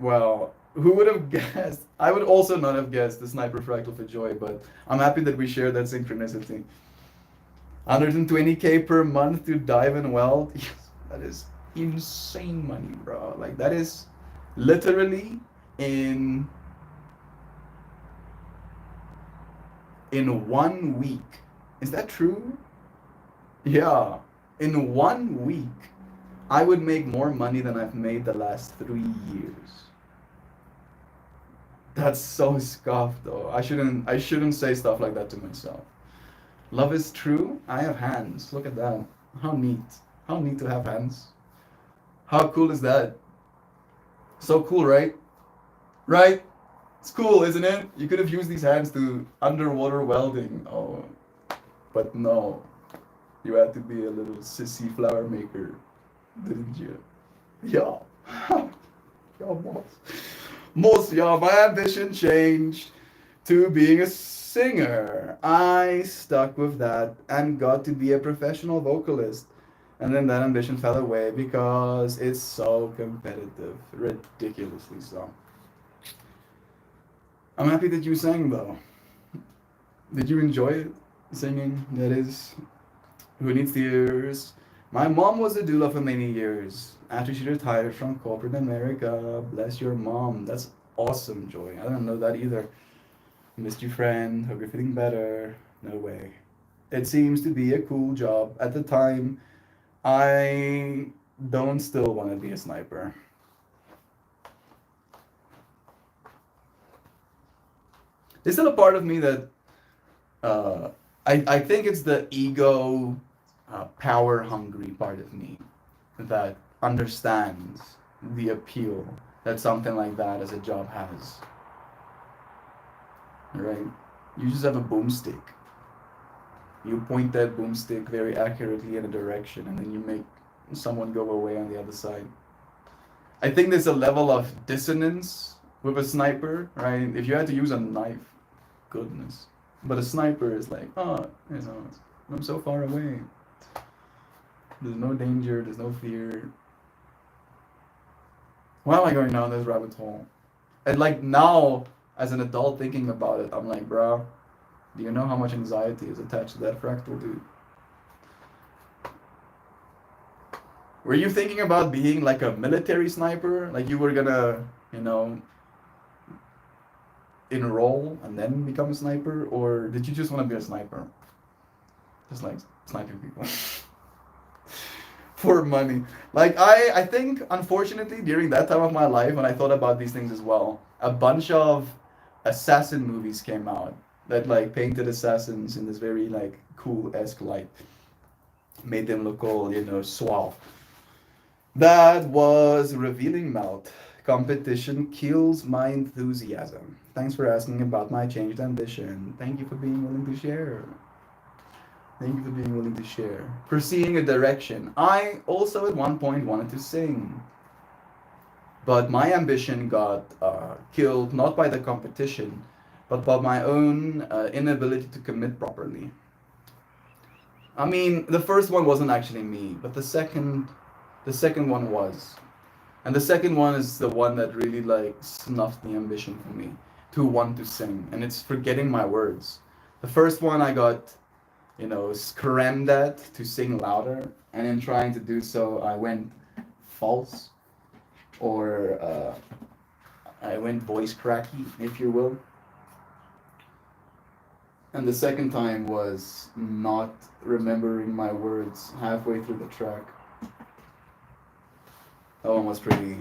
Well, who would have guessed? I would also not have guessed the sniper fractal for joy, but I'm happy that we share that synchronicity. 120K per month to dive and weld. Yes, that is insane money, bro. Like that is literally in in 1 week. Is that true? Yeah. In 1 week, I would make more money than I've made the last 3 years. That's so scuffed though. I shouldn't say stuff like that to myself. Love is true. I have hands. Look at that. How neat. How neat to have hands. How cool is that? So cool, right? Right? It's cool, isn't it? You could have used these hands to underwater welding. Oh, but no. You had to be a little sissy flower maker, didn't you? Yeah. Yeah, yeah, my ambition changed to being a singer. I stuck with that and got to be a professional vocalist. And then that ambition fell away because it's so competitive, ridiculously so. I'm happy that you sang though. Did you enjoy it? Singing, that is. Who needs tears? My mom was a doula for many years. After she retired from corporate America, bless your mom. That's awesome, Joy. I don't know that either. Missed you, friend. Hope you're feeling better. No way. It seems to be a cool job. At the time, I don't still want to be a sniper. There's still a part of me that I think it's the ego, power hungry part of me that understands the appeal that something like that as a job has. Right? You just have a boomstick. You point that boomstick very accurately in a direction, and then you make someone go away on the other side. I think there's a level of dissonance with a sniper, right? If you had to use a knife, goodness. But a sniper is like, oh, I'm so far away. There's no danger, there's no fear. Why am I going down this rabbit hole? And like now, as an adult thinking about it, I'm like, bro, do you know how much anxiety is attached to that fractal, dude? Were you thinking about being like a military sniper? Like you were gonna, enroll and then become a sniper? Or did you just want to be a sniper? Just like sniping people. For money. Like I think unfortunately during that time of my life when I thought about these things as well, a bunch of assassin movies came out that like painted assassins in this very like cool-esque light. Made them look all, suave. That was revealing melt. Competition kills my enthusiasm. Thanks for asking about my changed ambition. Thank you for being willing to share. Thank you for being willing to share. Pursuing a direction. I also at one point wanted to sing. But my ambition got killed not by the competition, but by my own inability to commit properly. I mean, the first one wasn't actually me, but the second one was. And the second one is the one that really like snuffed the ambition for me to want to sing. And it's forgetting my words. The first one I got, scrammed at to sing louder. And in trying to do so, I went false. Or I went voice cracky, if you will. And the second time was not remembering my words halfway through the track. That one was pretty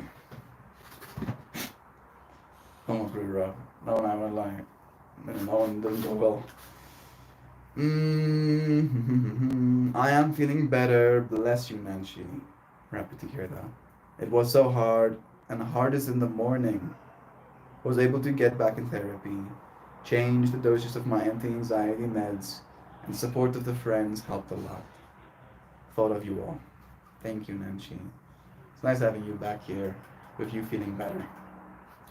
rough. That one I'm not lying. That one doesn't go well. I am feeling better. Bless you, Nancy. Happy to hear that. It was so hard, and hardest in the morning. Was able to get back in therapy, change the doses of my anti-anxiety meds, and support of the friends helped a lot. Thought of you all. Thank you, Nancy. It's nice having you back here with you feeling better.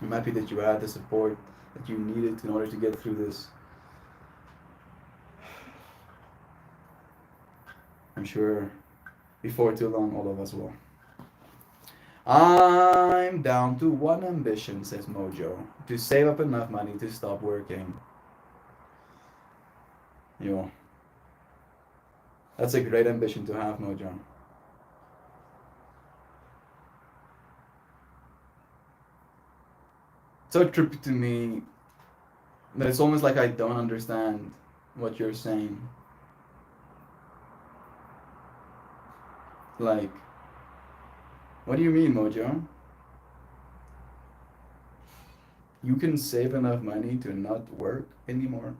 I'm happy that you had the support that you needed in order to get through this. I'm sure before too long all of us will. I'm down to one ambition, says Mojo, to save up enough money to stop working. Yo, that's a great ambition to have, Mojo. So trippy to me that it's almost like I don't understand what you're saying. Like, what do you mean, Mojo? You can save enough money to not work anymore?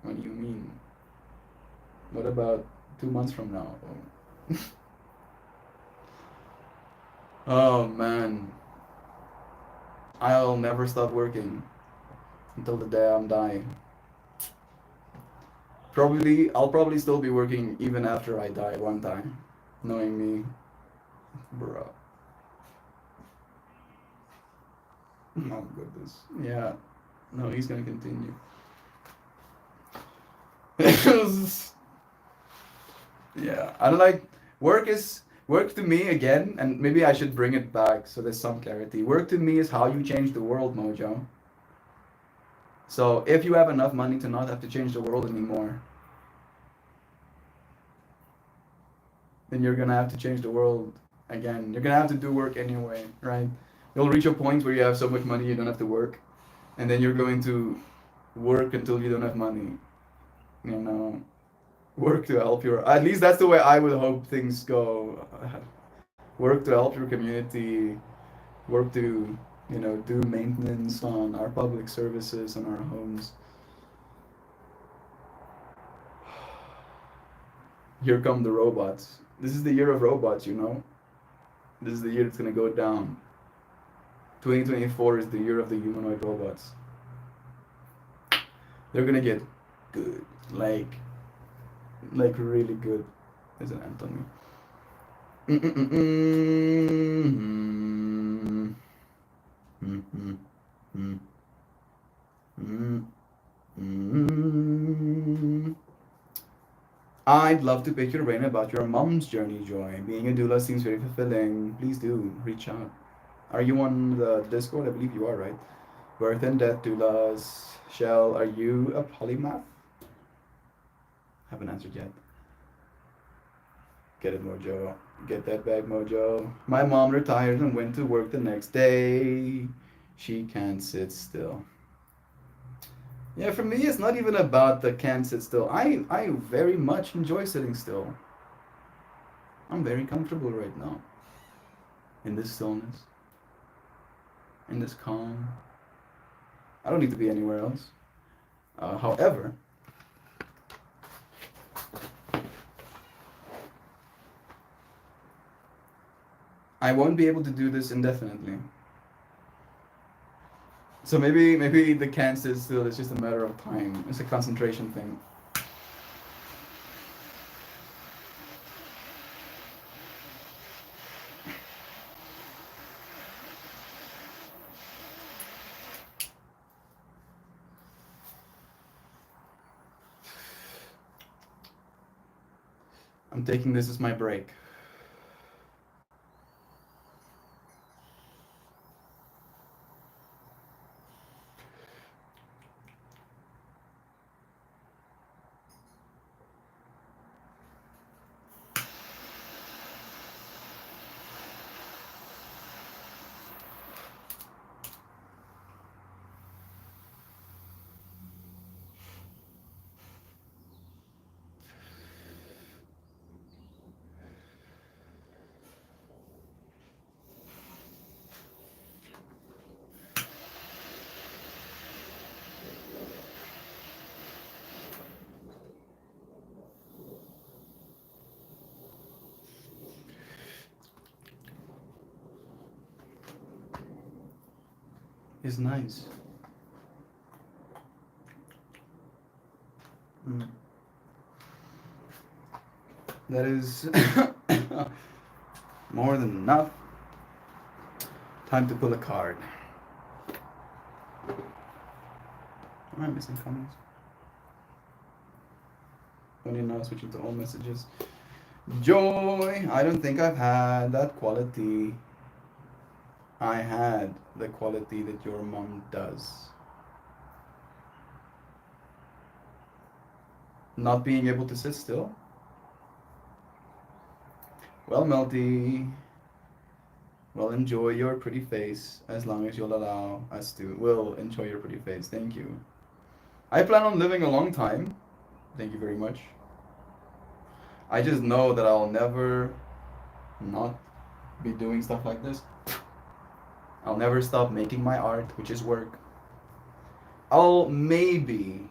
What do you mean? What about 2 months from now? Oh man, I'll never stop working until the day I'm dying. I'll probably still be working even after I die one time, knowing me, bro. Oh goodness, yeah. No, he's gonna continue. Yeah, I don't like work to me again, and maybe I should bring it back so there's some clarity. Work to me is how you change the world, Mojo. So if you have enough money to not have to change the world anymore, then you're gonna have to change the world again. You're gonna have to do work anyway, right? You'll reach a point where you have so much money you don't have to work, and then you're going to work until you don't have money. You know, work to help your. At least that's the way I would hope things go. Work to help your community. Work to do maintenance on our public services and our homes. Here come the robots. This is the year of robots. This is the year it's gonna go down. 2024 is the year of the humanoid robots. They're gonna get good, like really good. There's an ant on me. I'd love to pick your brain about your mom's journey, Joy. Being a doula seems very fulfilling. Please do reach out. Are you on the Discord? I believe you are, right? Birth and death doulas. Shell, are you a polymath? Haven't answered yet. Get it, Mojo. Get that bag, Mojo. My mom retired and went to work the next day. She can't sit still. Yeah, for me, it's not even about the can't sit still. I very much enjoy sitting still. I'm very comfortable right now. In this stillness. In this calm. I don't need to be anywhere else. However, I won't be able to do this indefinitely. So maybe the can't sit still is just a matter of time. It's a concentration thing. I'm taking this as my break. is nice. Mm. That is more than enough. Time to pull a card. Am I missing comments? Funny now, switching to all messages. Joy! I don't think I've had that quality. I had the quality that your mom does. Not being able to sit still? Well, Melty, well, enjoy your pretty face as long as you'll allow us to. We'll enjoy your pretty face. Thank you. I plan on living a long time. Thank you very much. I just know that I'll never not be doing stuff like this. I'll never stop making my art, which is work. I'll maybe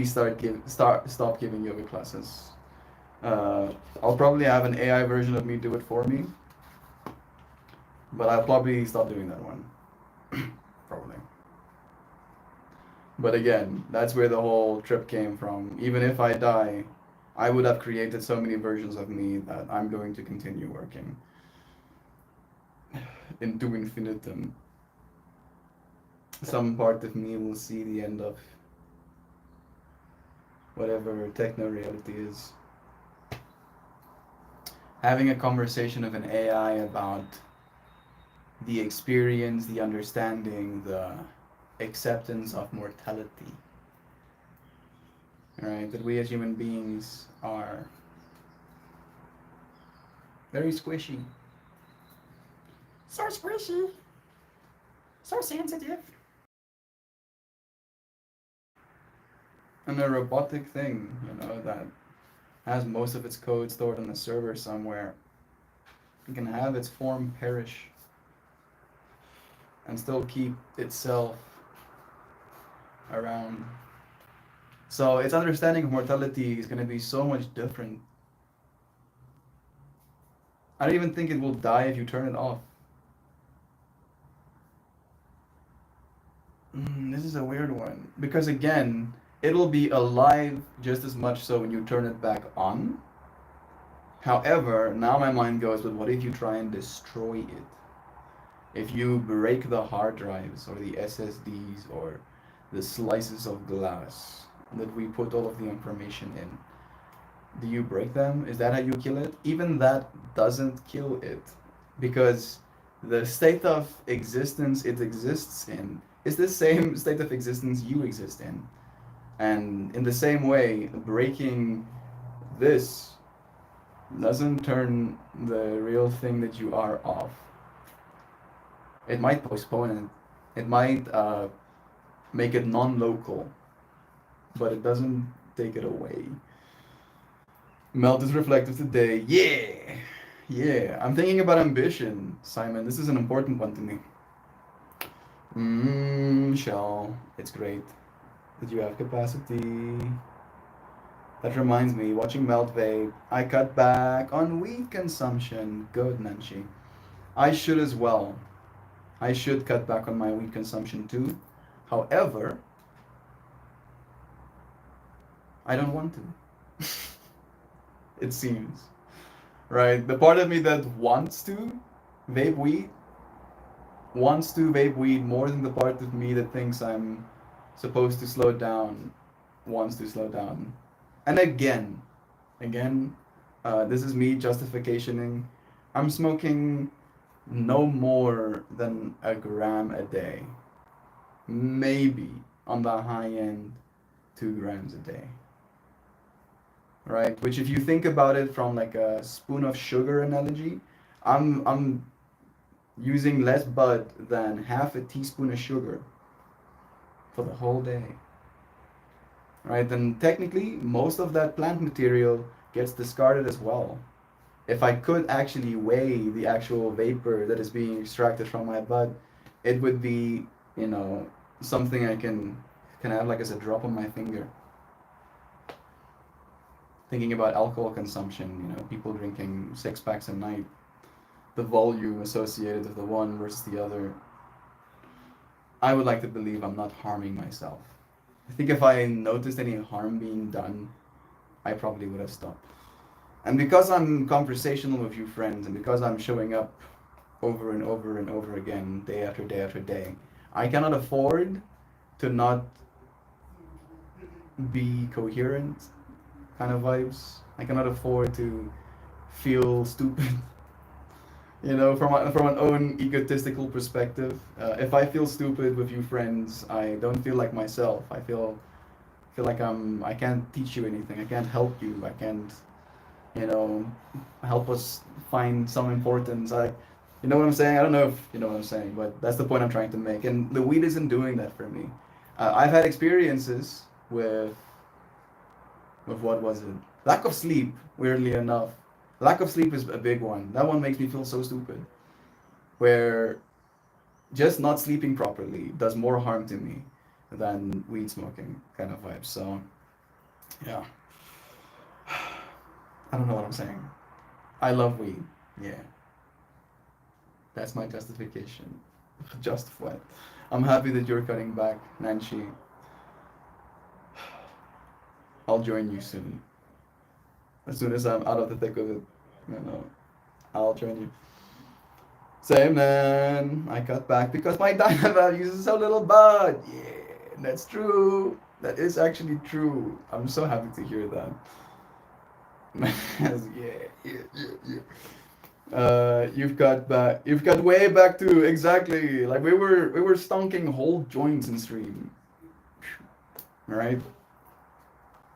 stop giving yoga classes. I'll probably have an AI version of me do it for me, but I'll probably stop doing that one. Probably. But again, that's where the whole trip came from. Even if I die, I would have created so many versions of me that I'm going to continue working into infinitum. Some part of me will see the end of whatever techno reality is. Having a conversation of an AI about the experience, the understanding, the acceptance of mortality. Right? That we as human beings are very squishy. So squishy. So sensitive. And a robotic thing, that has most of its code stored on a server somewhere. It can have its form perish and still keep itself around. So its understanding of mortality is going to be so much different. I don't even think it will die if you turn it off. This is a weird one. Because again, it'll be alive just as much so when you turn it back on. However, now my mind goes, but what if you try and destroy it? If you break the hard drives or the SSDs or the slices of glass that we put all of the information in, do you break them? Is that how you kill it? Even that doesn't kill it, because the state of existence it exists in is the same state of existence you exist in. And in the same way, breaking this doesn't turn the real thing that you are off. It might postpone it. It might make it non-local, but it doesn't take it away. Melt is reflective today. Yeah! Yeah. I'm thinking about ambition, Simon. This is an important one to me. Shell. It's great that you have capacity. That reminds me, watching Melt vape, I cut back on weed consumption. Good, Nancy. I should as well. I should cut back on my weed consumption too. However, I don't want to. It seems. Right? The part of me that wants to vape weed more than the part of me that thinks I'm supposed to slow down wants to slow down. And again, this is me justificationing. I'm smoking no more than a gram a day. Maybe on the high end, 2 grams a day. Right? Which, if you think about it from like a spoon of sugar analogy, I'm using less bud than half a teaspoon of sugar for the whole day. Right? And technically, most of that plant material gets discarded as well. If I could actually weigh the actual vapor that is being extracted from my bud, it would be, something I can have like as a drop on my finger. Thinking about alcohol consumption, people drinking 6 packs a night, the volume associated with the one versus the other. I would like to believe I'm not harming myself. I think if I noticed any harm being done, I probably would have stopped. And because I'm conversational with you friends, and because I'm showing up over and over and over again, day after day after day, I cannot afford to not be coherent kind of vibes. I cannot afford to feel stupid. From an own egotistical perspective, if I feel stupid with you friends, I don't feel like myself. I feel like I can't teach you anything. I can't help you. I can't, you know, help us find some importance. You know what I'm saying? I don't know if you know what I'm saying, but that's the point I'm trying to make. And the weed isn't doing that for me. I've had experiences with what was it? Lack of sleep. Weirdly enough, lack of sleep is a big one. That one makes me feel so stupid. Where just not sleeping properly does more harm to me than weed smoking kind of vibe. So yeah, I don't know what I'm saying. I love weed. Yeah, that's my justification. Justified. I'm happy that you're cutting back, Nancy. I'll join you soon. As soon as I'm out of the thick of it, you know, I'll join you. Same man. I cut back because my Dynavav uses so little bud. Yeah, that's true. That is actually true. I'm so happy to hear that. Yeah. You've got way back to exactly like we were stonking whole joints in stream, right?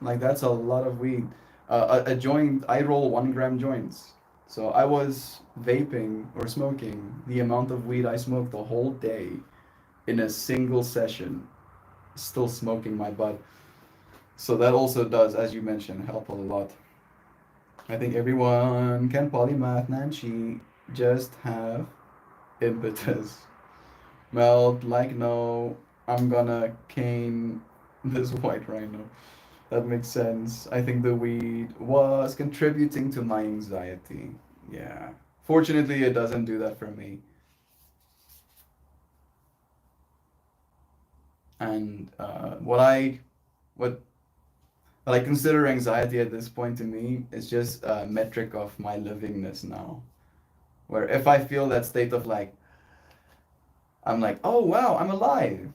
Like that's a lot of weed. A joint, I roll 1 gram joints. So I was vaping or smoking the amount of weed I smoked the whole day in a single session, still smoking my butt. So that also does, as you mentioned, help a lot. I think everyone can polymath, Nancy. Just have impetus. Melt like no, I'm gonna cane this white rhino. That makes sense. I think the weed was contributing to my anxiety. Yeah. Fortunately, it doesn't do that for me. And what what I consider anxiety at this point to me is just a metric of my livingness now. Where if I feel that state of like, I'm like, oh wow, I'm alive.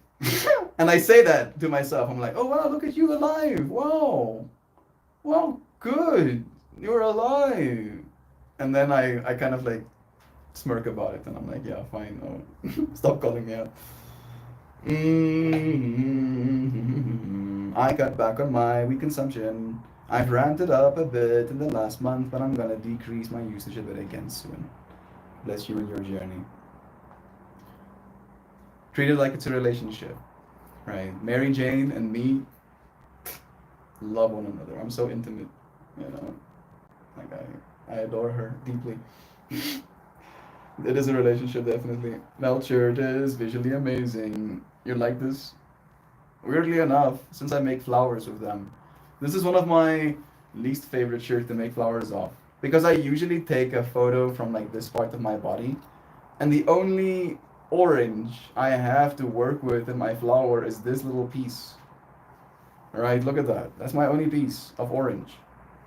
And I say that to myself. I'm like, oh wow, look at you alive. Wow. Wow, good. You're alive. And then I kind of like smirk about it and I'm like, yeah, fine. Oh, stop calling me out. I got back on my weed consumption. I've ramped it up a bit in the last month, but I'm gonna decrease my usage a bit again soon. Bless you in your journey. Treat it like it's a relationship, right? Mary Jane and me love one another. I'm so intimate, you know. Like I adore her deeply. It is a relationship, definitely. Melchior is visually amazing. You like this? Weirdly enough, since I make flowers with them, this is one of my least favorite shirts to make flowers of. Because I usually take a photo from like this part of my body, and the only orange I have to work with in my flower is this little piece. Alright, look at that. That's my only piece of orange.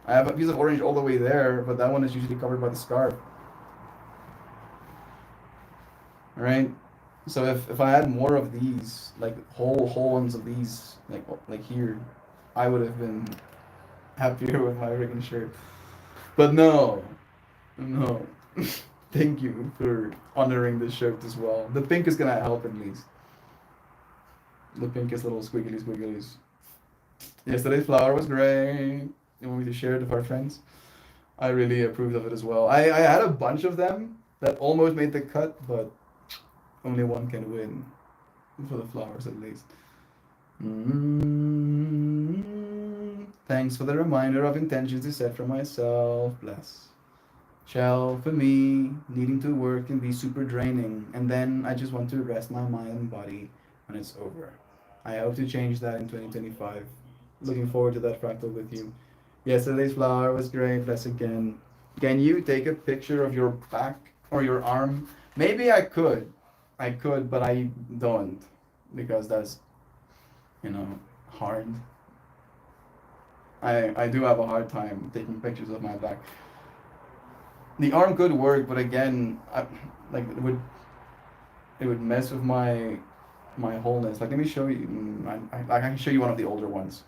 I have a piece of orange all the way there, but that one is usually covered by the scarf. Right? So if I had more of these, like whole ones of these, like here, I would have been happier with my freaking shirt. But no, no. Thank you for honoring this shirt as well. The pink is gonna help at least. The pinkest little squiggly squigglies. Yesterday's flower was great. You want me to share it with our friends? I really approved of it as well. I had a bunch of them that almost made the cut, but only one can win. For the flowers at least. Thanks for the reminder of intentions to set for myself. Bless. Shell, for me, needing to work can be super draining, and then I just want to rest my mind and body when it's over. I hope to change that in 2025. Looking forward to that fractal with you. Yesterday's flower was great. Bless again. Can you take a picture of your back or your arm? Maybe I could. I could, but I don't. because that's, hard. I do have a hard time taking pictures of my back. The arm could work, but again, like it would mess with my wholeness. Like, let me show you. I can show you one of the older ones.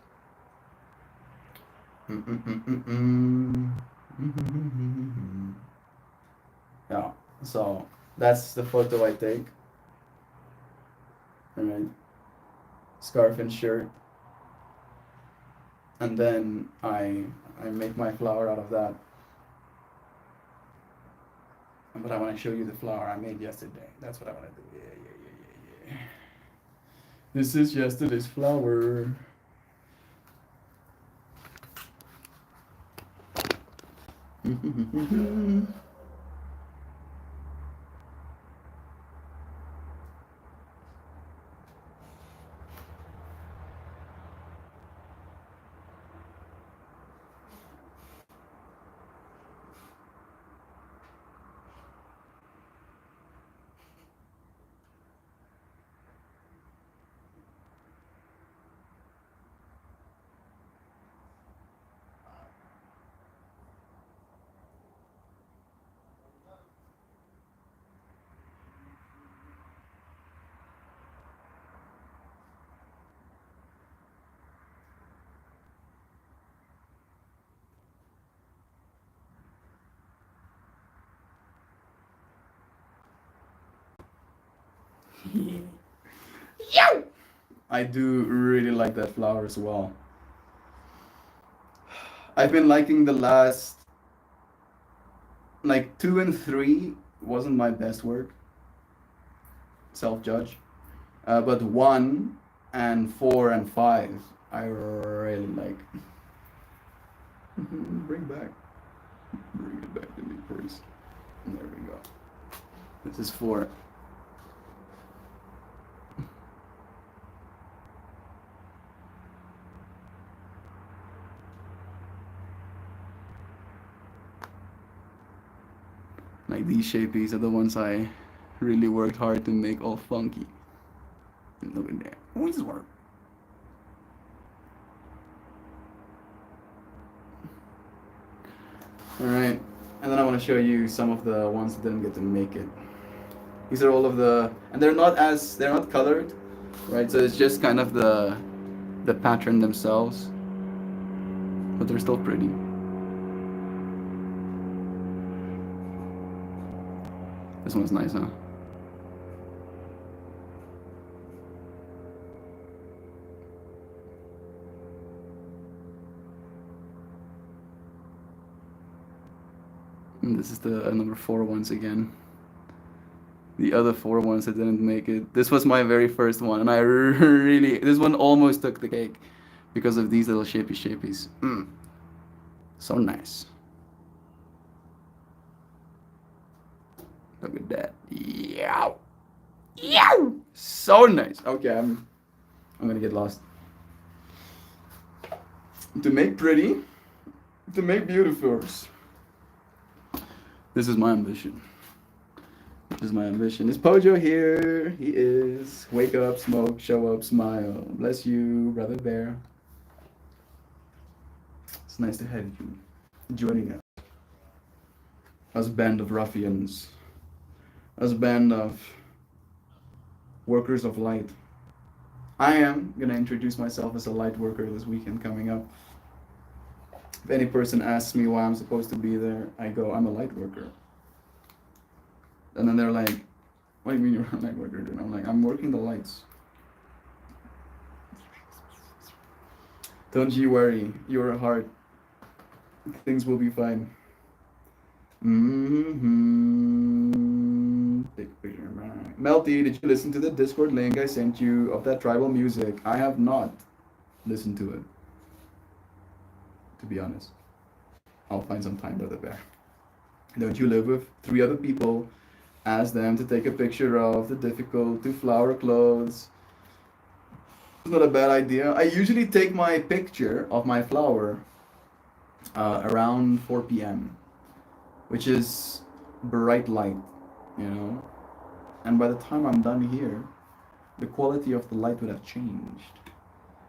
Yeah. So that's the photo I take. Alright. Scarf and shirt, and then I make my flower out of that. But I want to show you the flower I made yesterday. That's what I want to do. Yeah. This is yesterday's flower. I do really like that flower as well. I've been liking the last, like, 2 and 3 wasn't my best work. Self judge. But 1 and 4 and 5 I really like. Bring it back to me, please. There we go. This is 4. Like, these shapies are the ones I really worked hard to make all funky. Look at that. Always work. Alright. And then I want to show you some of the ones that didn't get to make it. These are all of the, and they're not colored, right? So it's just kind of the pattern themselves, but they're still pretty. This one's nice, huh? And this is the number 4 once again. The other 4 ones that didn't make it. This was my very first one, and I really, this one almost took the cake because of these little shapies. So nice. Look at that. Yow. So nice. Okay, I'm gonna get lost. To make pretty, to make beautiful. This is my ambition. Is Pojo here? He is. Wake up, smoke, show up, smile. Bless you, brother bear. It's nice to have you joining us. As a band of ruffians. As a band of workers of light. I am gonna introduce myself as a light worker this weekend coming up. If any person asks me why I'm supposed to be there, I go, I'm a light worker. And then they're like, what do you mean you're a light worker? And I'm like, I'm working the lights. Don't you worry, you're a heart. Things will be fine. Take a picture. Melty, did you listen to the Discord link I sent you of that tribal music? I have not listened to it, to be honest. I'll find some time, brother bear. Don't you live with 3 other people? Ask them to take a picture of the difficult to flower clothes. It's not a bad idea. I usually take my picture of my flower around 4 p.m., which is bright light, And by the time I'm done here, the quality of the light would have changed,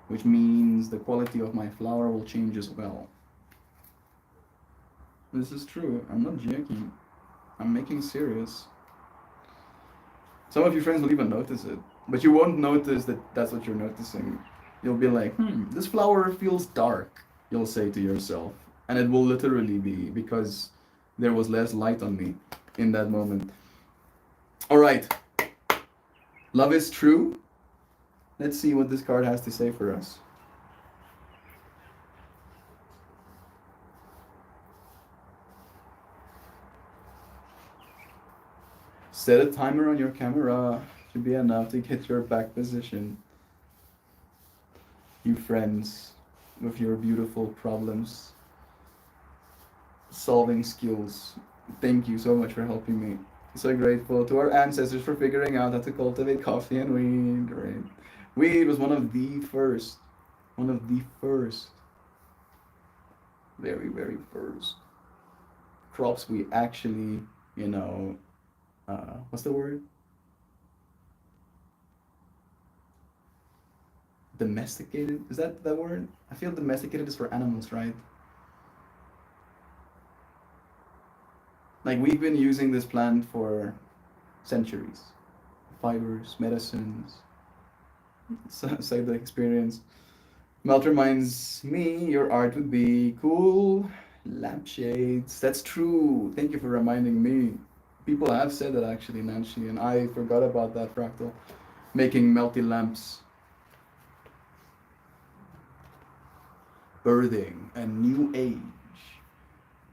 which means the quality of my flower will change as well. This is true. I'm not joking. I'm making serious. Some of your friends will even notice it, but you won't notice that that's what you're noticing. You'll be like, this flower feels dark, you'll say to yourself. And it will literally be because there was less light on me in that moment. Alright. Love is true. Let's see what this card has to say for us. Set a timer on your camera. Should be enough to get your back position. You friends with your beautiful problems solving skills. Thank you so much for helping me. So grateful to our ancestors for figuring out how to cultivate coffee and weed. Right? Weed was one of the first, very, very first crops we actually, what's the word? Domesticated? Is that the word? I feel domesticated is for animals, right? Like we've been using this plant for centuries. Fibers, medicines, say the experience. Melt reminds me your art would be cool. Lampshades. That's true. Thank you for reminding me. People have said that actually, Nancy, and I forgot about that fractal. Making melty lamps. Birthing a new age.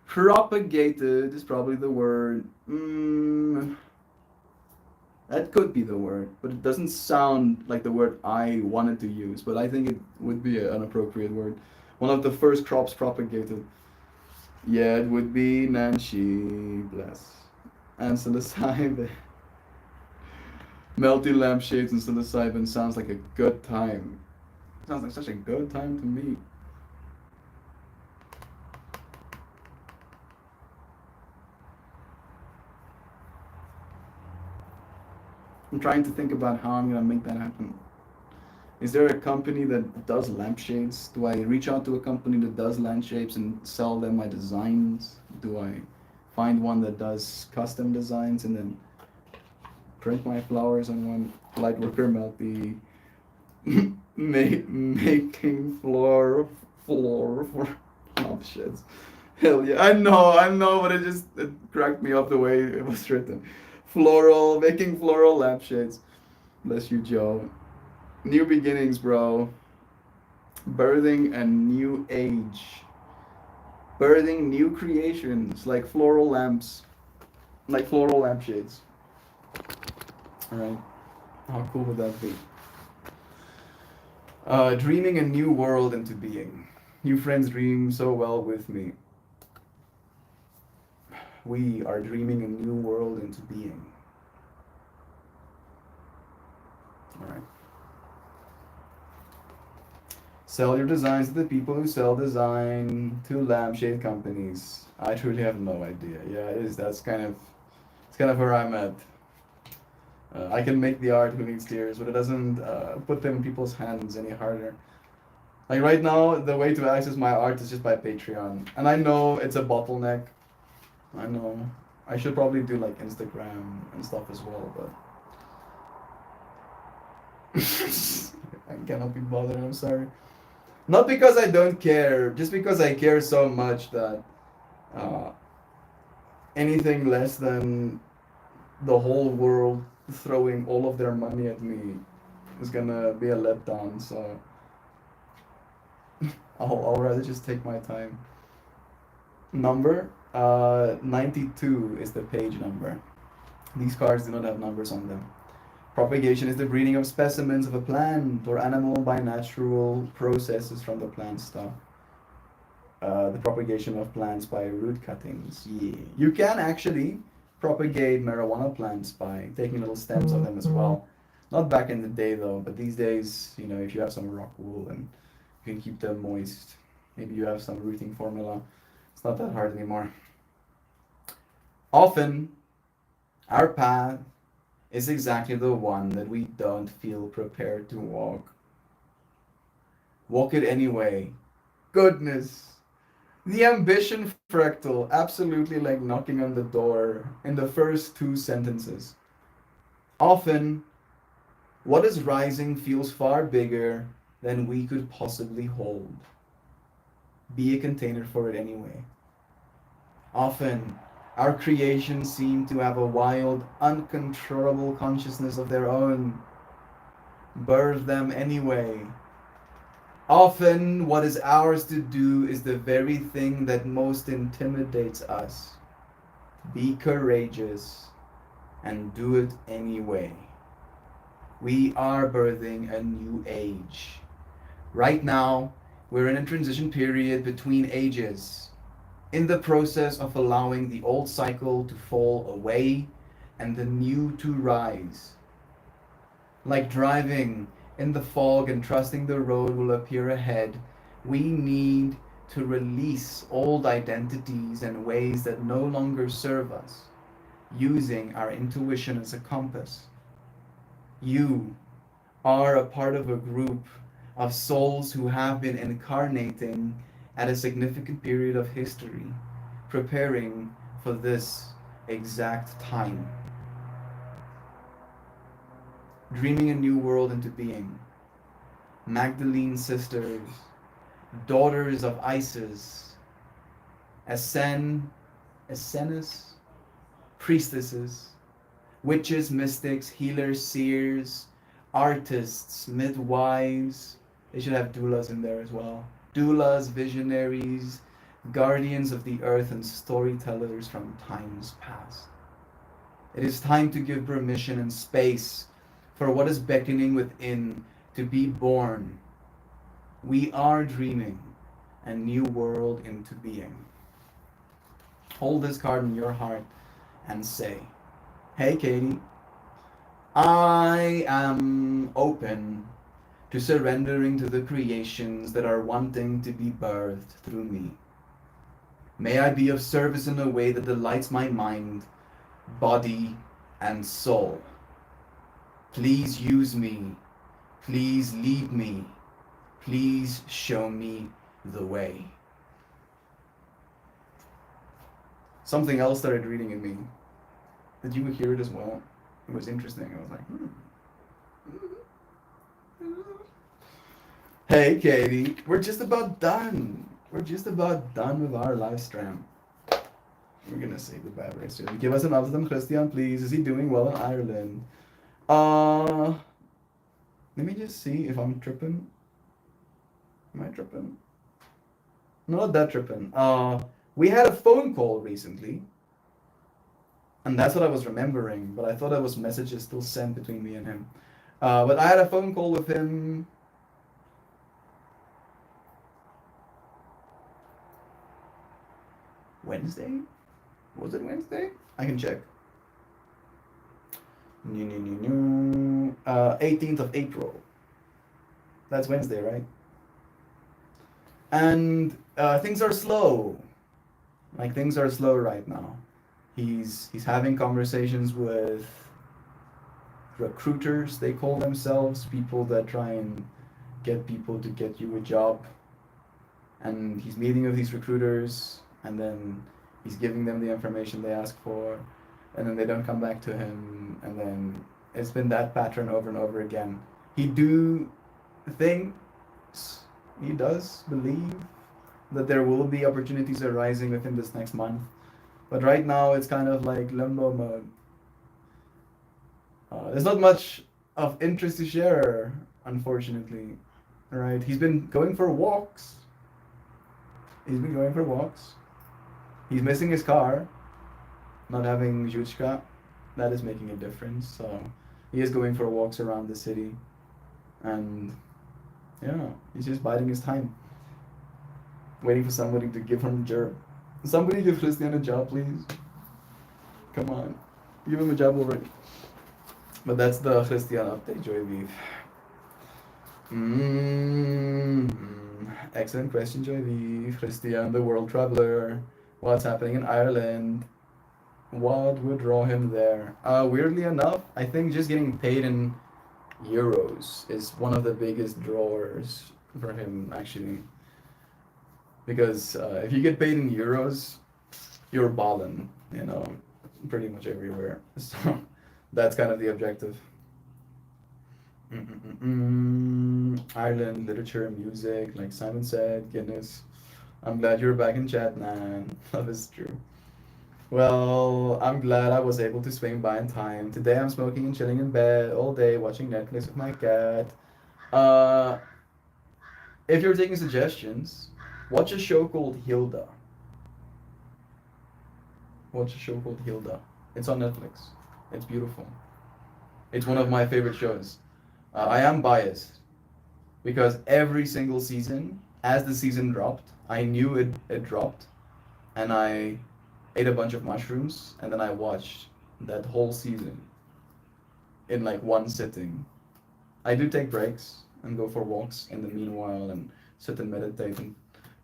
Propagated is probably the word. That could be the word, but it doesn't sound like the word I wanted to use, but I think it would be an appropriate word. One of the first crops propagated. Yeah, it would be Nancy, bless. And psilocybin. Melty lampshades and psilocybin sounds like a good time. Sounds like such a good time to me. I'm trying to think about how I'm gonna make that happen. Is there a company that does lampshades? Do I reach out to a company that does lampshades and sell them my designs? Do I find one that does custom designs and then print my flowers on one? Lightworker Melty making floor for lampshades. Hell yeah, I know, but it cracked me up the way it was written. Making floral lampshades. Bless you, Joe. New beginnings, bro. Birthing a new age. Birthing new creations like floral lamps. Like floral lampshades. Alright. How cool would that be? Dreaming a new world into being. You friends dream so well with me. We are dreaming a new world into being. Alright. Sell your designs to the people who sell design to lampshade companies. I truly have no idea. Yeah, it is. It's kind of where I'm at. I can make the art who needs tears, but it doesn't put them in people's hands any harder. Like right now, the way to access my art is just by Patreon. And I know it's a bottleneck. I know. I should probably do like Instagram and stuff as well, but I cannot be bothered, I'm sorry. Not because I don't care, just because I care so much that anything less than the whole world throwing all of their money at me is gonna be a letdown, so I'll rather just take my time. Number 92 is the page number. These cards do not have numbers on them. Propagation is the breeding of specimens of a plant or animal by natural processes from the plant stock. The propagation of plants by root cuttings. Yeah. You can actually propagate marijuana plants by taking little stems of them as well. Not back in the day though, but these days, if you have some rock wool and you can keep them moist, maybe you have some rooting formula. It's not that hard anymore. Often, our path is exactly the one that we don't feel prepared to walk. Walk it anyway. Goodness. The ambition fractal, absolutely like knocking on the door in the first two sentences. Often, what is rising feels far bigger than we could possibly hold. Be a container for it anyway. Often, our creations seem to have a wild, uncontrollable consciousness of their own. Birth them anyway. Often, what is ours to do is the very thing that most intimidates us. Be courageous and do it anyway. We are birthing a new age. Right now, we're in a transition period between ages, in the process of allowing the old cycle to fall away and the new to rise. Like driving in the fog and trusting the road will appear ahead, we need to release old identities and ways that no longer serve us, using our intuition as a compass. You are a part of a group of souls who have been incarnating at a significant period of history, preparing for this exact time. Dreaming a new world into being. Magdalene sisters, daughters of Isis, Essenes, priestesses, witches, mystics, healers, seers, artists, midwives. They should have doulas in there as well. Doulas, visionaries, guardians of the earth, and storytellers from times past. It is time to give permission and space for what is beckoning within to be born. We are dreaming a new world into being. Hold this card in your heart and say, hey Katie, I am open to surrendering to the creations that are wanting to be birthed through me. May I be of service in a way that delights my mind, body, and soul. Please use me. Please lead me. Please show me the way. Something else started reading in me. Did you hear it as well? It was interesting. I was like, Hey, Katie, we're just about done. We're just about done with our live stream. We're gonna say goodbye very soon. Give us an update, Christian, please. Is he doing well in Ireland? Let me just see if I'm tripping. Am I tripping? Not that tripping. We had a phone call recently, and that's what I was remembering. But I thought there was messages still sent between me and him. But I had a phone call with him. Wednesday? Was it Wednesday? I can check. 18th of April. That's Wednesday, right? And things are slow. Like things are slow right now. He's having conversations with recruiters, they call themselves, people that try and get people to get you a job. And he's meeting with these recruiters, and then he's giving them the information they ask for, and then they don't come back to him, and then it's been that pattern over and over again. He does believe that there will be opportunities arising within this next month, but right now it's kind of like limbo mode. There's not much of interest to share, unfortunately. Right? He's been going for walks. He's missing his car, not having Zhuchka. That is making a difference. So he is going for walks around the city, and yeah, he's just biding his time, waiting for somebody to give him a job. Somebody give Christian a job, please. Come on, give him a job already. But that's the Christian update, Joy Vive. Excellent question, Joy Vive. Christian, the world traveler. What's happening in Ireland? What would draw him there? Weirdly enough, I think just getting paid in euros is one of the biggest drawers for him, actually. Because if you get paid in euros, you're ballin', pretty much everywhere. So that's kind of the objective. Ireland, literature, music, like Simon said, Guinness. I'm glad you're back in chat, man. That is true. Well, I'm glad I was able to swing by in time. Today I'm smoking and chilling in bed all day, watching Netflix with my cat. Uh, if you're taking suggestions, watch a show called Hilda. Watch a show called Hilda. It's on Netflix. It's beautiful. It's one of my favorite shows. I am biased because every single season, as the season dropped, I knew it dropped, and I ate a bunch of mushrooms, and then I watched that whole season in like one sitting. I do take breaks and go for walks in the meanwhile and sit and meditate and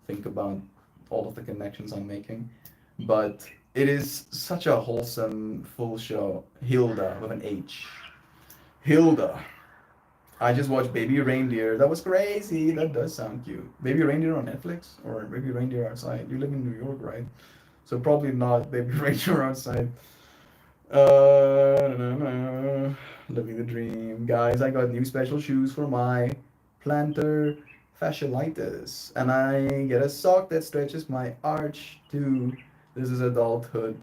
think about all of the connections I'm making. But it is such a wholesome, full show. Hilda with an H. Hilda. I just watched Baby Reindeer. That was crazy. That does sound cute. Baby Reindeer on Netflix or Baby Reindeer outside. You live in New York, right? So probably not Baby Reindeer outside. Living the dream. Guys, I got new special shoes for my plantar fasciitis. And I get a sock that stretches my arch too. This is adulthood.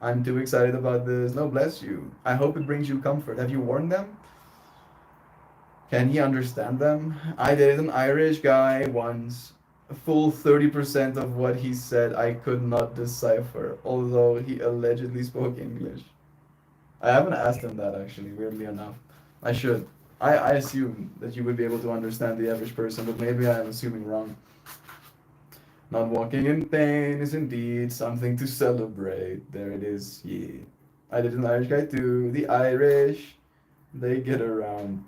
I'm too excited about this. No, bless you. I hope it brings you comfort. Have you worn them? Can he understand them? I dated an Irish guy once. A full 30% of what he said I could not decipher, although he allegedly spoke English. I haven't asked him that actually, weirdly enough. I should. I assume that you would be able to understand the average person, but maybe I am assuming wrong. Not walking in pain is indeed something to celebrate. There it is. Yeah. I did an Irish guy too. The Irish, they get around.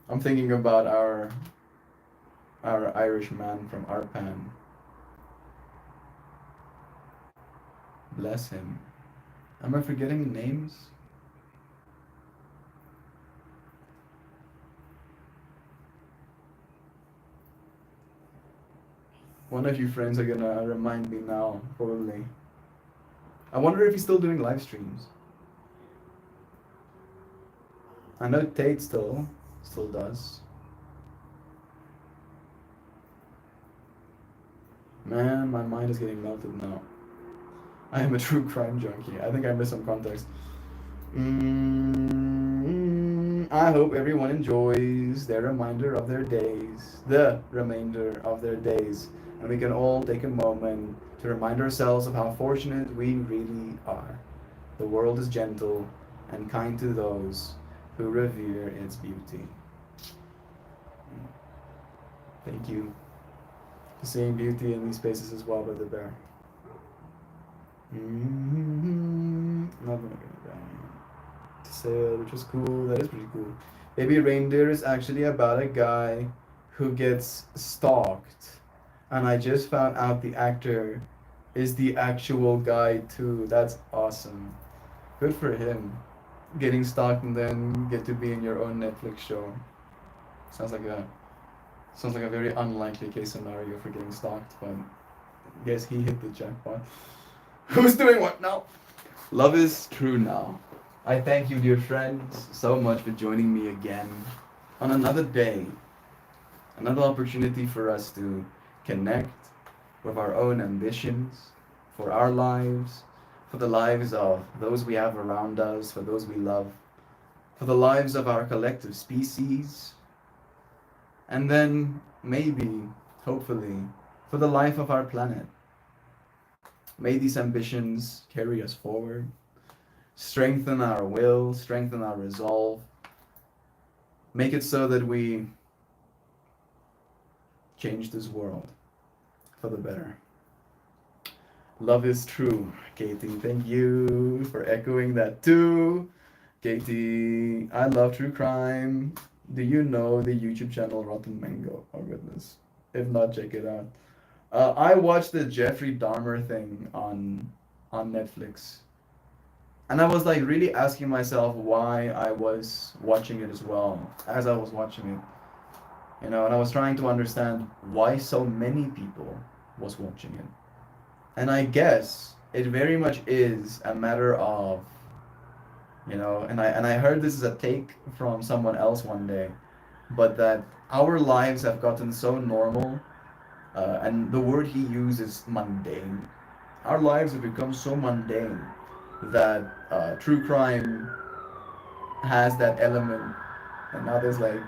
I'm thinking about our Irish man from Arpan. Bless him. Am I forgetting names? One of you friends are gonna remind me now, probably. I wonder if he's still doing live streams. I know Tate still does. Man, my mind is getting melted now. I am a true crime junkie. I think I missed some context. I hope everyone enjoys their reminder of their days, the remainder of their days, and we can all take a moment to remind ourselves of how fortunate we really are. The world is gentle and kind to those who revere its beauty. Thank you for seeing beauty in these spaces as well, Brother Bear. Not gonna get down to sail, which was cool. That is pretty cool. Baby Reindeer is actually about a guy who gets stalked, and I just found out the actor is the actual guy too. That's awesome. Good for him. Getting stalked and then get to be in your own Netflix show. Sounds like a sounds like a very unlikely case scenario for getting stalked, but I guess he hit the jackpot. Who's doing what now? Love is true now. I thank you, dear friends, so much for joining me again on another day, another opportunity for us to connect with our own ambitions, for our lives, for the lives of those we have around us, for those we love, for the lives of our collective species, and then maybe, hopefully, for the life of our planet. May these ambitions carry us forward, strengthen our will, strengthen our resolve, make it so that we change this world for the better. Love is true. Katie, thank you for echoing that too. Katie, I love true crime. Do you know the YouTube channel Rotten Mango? Oh goodness. If not, check it out. I watched the Jeffrey Dahmer thing on Netflix. And I was like really asking myself why I was watching it as well as I was watching it, and I was trying to understand why so many people was watching it. And I guess it very much is a matter of, and I heard this is a take from someone else one day, but that our lives have gotten so normal, and the word he used is mundane. Our lives have become so mundane that true crime has that element, and now there's like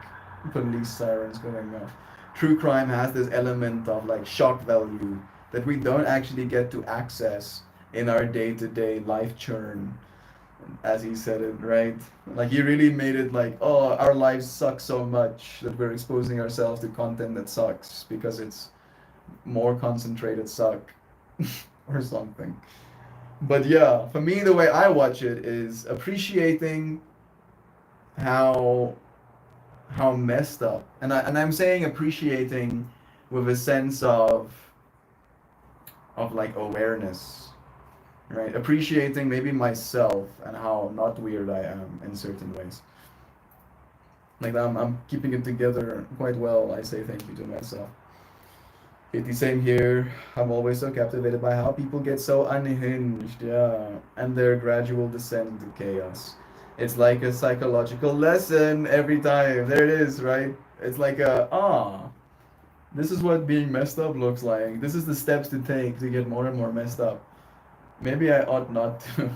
police sirens going off. True crime has this element of like shock value that we don't actually get to access in our day-to-day life churn, as he said it, right? Like he really made it like, oh, our lives suck so much that we're exposing ourselves to content that sucks because it's more concentrated suck or something. But yeah, for me, the way I watch it is appreciating how messed up, and I'm saying appreciating with a sense of like awareness, right? Appreciating maybe myself and how not weird I am in certain ways. Like I'm keeping it together quite well. I say thank you to myself. It's the same here. I'm always so captivated by how people get so unhinged, yeah, and their gradual descent into chaos. It's like a psychological lesson every time. There it is, right? It's like this is what being messed up looks like. This is the steps to take to get more and more messed up. Maybe I ought not to.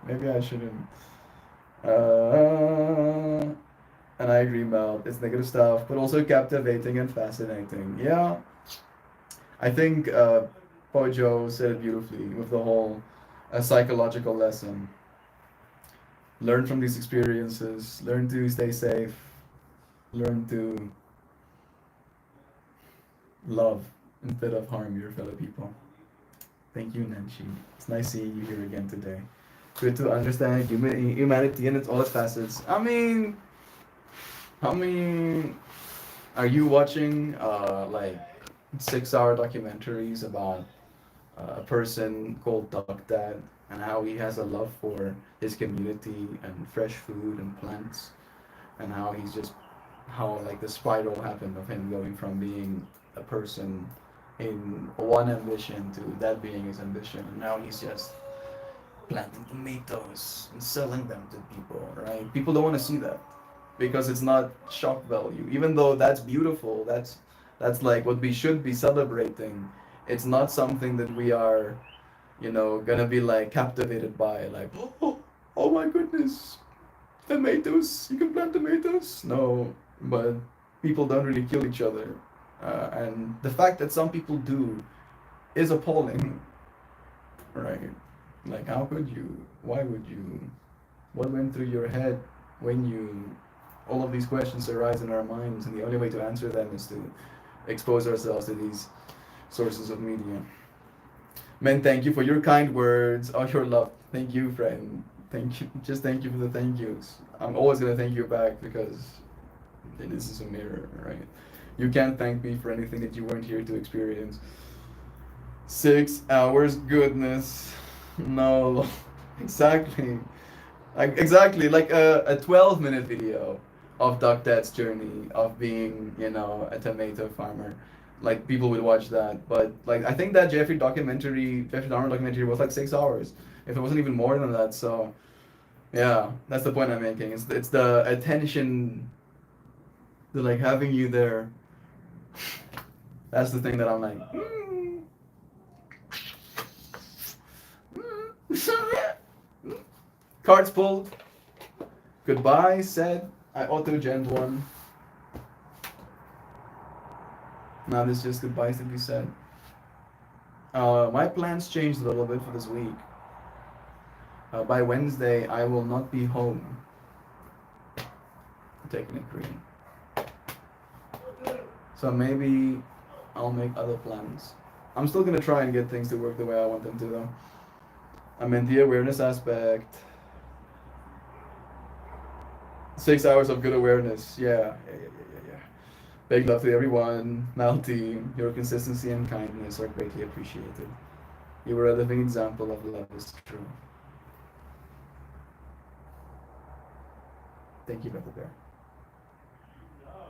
Maybe I shouldn't. Uh, and I agree about it's negative stuff, but also captivating and fascinating. Yeah, I think Pojo said it beautifully with the whole psychological lesson. Learn from these experiences, learn to stay safe, learn to love instead of harm your fellow people. Thank you, Nancy. It's nice seeing you here again today. Good to understand humanity and its all its facets. I mean, are you watching like 6 hour documentaries about a person called Doc Dad and how he has a love for his community and fresh food and plants, and how he's just how like the spiral happened of him going from being a person in one ambition to that being his ambition, and now he's just planting tomatoes and selling them to people, right? People don't want to see that because it's not shock value. Even though that's beautiful, that's like what we should be celebrating. It's not something that we are, gonna be like captivated by, like, oh my goodness, tomatoes, you can plant tomatoes. No, but people don't really kill each other, and the fact that some people do is appalling, right? Like, how could you? Why would you? What went through your head when you? All of these questions arise in our minds, and the only way to answer them is to expose ourselves to these sources of media. Men, thank you for your kind words, all your love. Thank you, friend. Thank you. Just thank you for the thank yous. I'm always gonna thank you back because this is a mirror, right? You can't thank me for anything that you weren't here to experience. 6 hours, goodness. No, exactly. Like exactly like a 12-minute video of Doc Dad's journey of being, a tomato farmer. Like people would watch that, but like I think that Jeffrey Dahmer documentary was like 6 hours, if it wasn't even more than that. So yeah, that's the point I'm making. It's the attention, the like having you there. That's the thing that I'm like. Cards pulled. Goodbye said. I auto-genned one. Now there's just goodbyes to be said. My plans changed a little bit for this week. By Wednesday, I will not be home, technically. So maybe I'll make other plans. I'm still gonna try and get things to work the way I want them to, though. I mean, the awareness aspect. 6 hours of good awareness. Yeah. Big love to everyone. Malty, your consistency and kindness are greatly appreciated. You were a living example of love is true. Thank you, Brother Bear.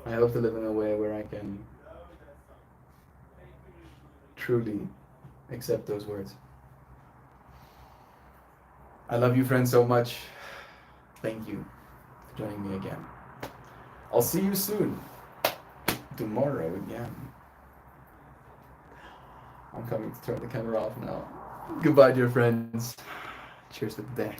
I hope to live in a way where I can truly accept those words. I love you, friends, so much. Thank you for joining me again. I'll see you soon. Tomorrow again. I'm coming to turn the camera off now. Goodbye, dear friends. Cheers to the day.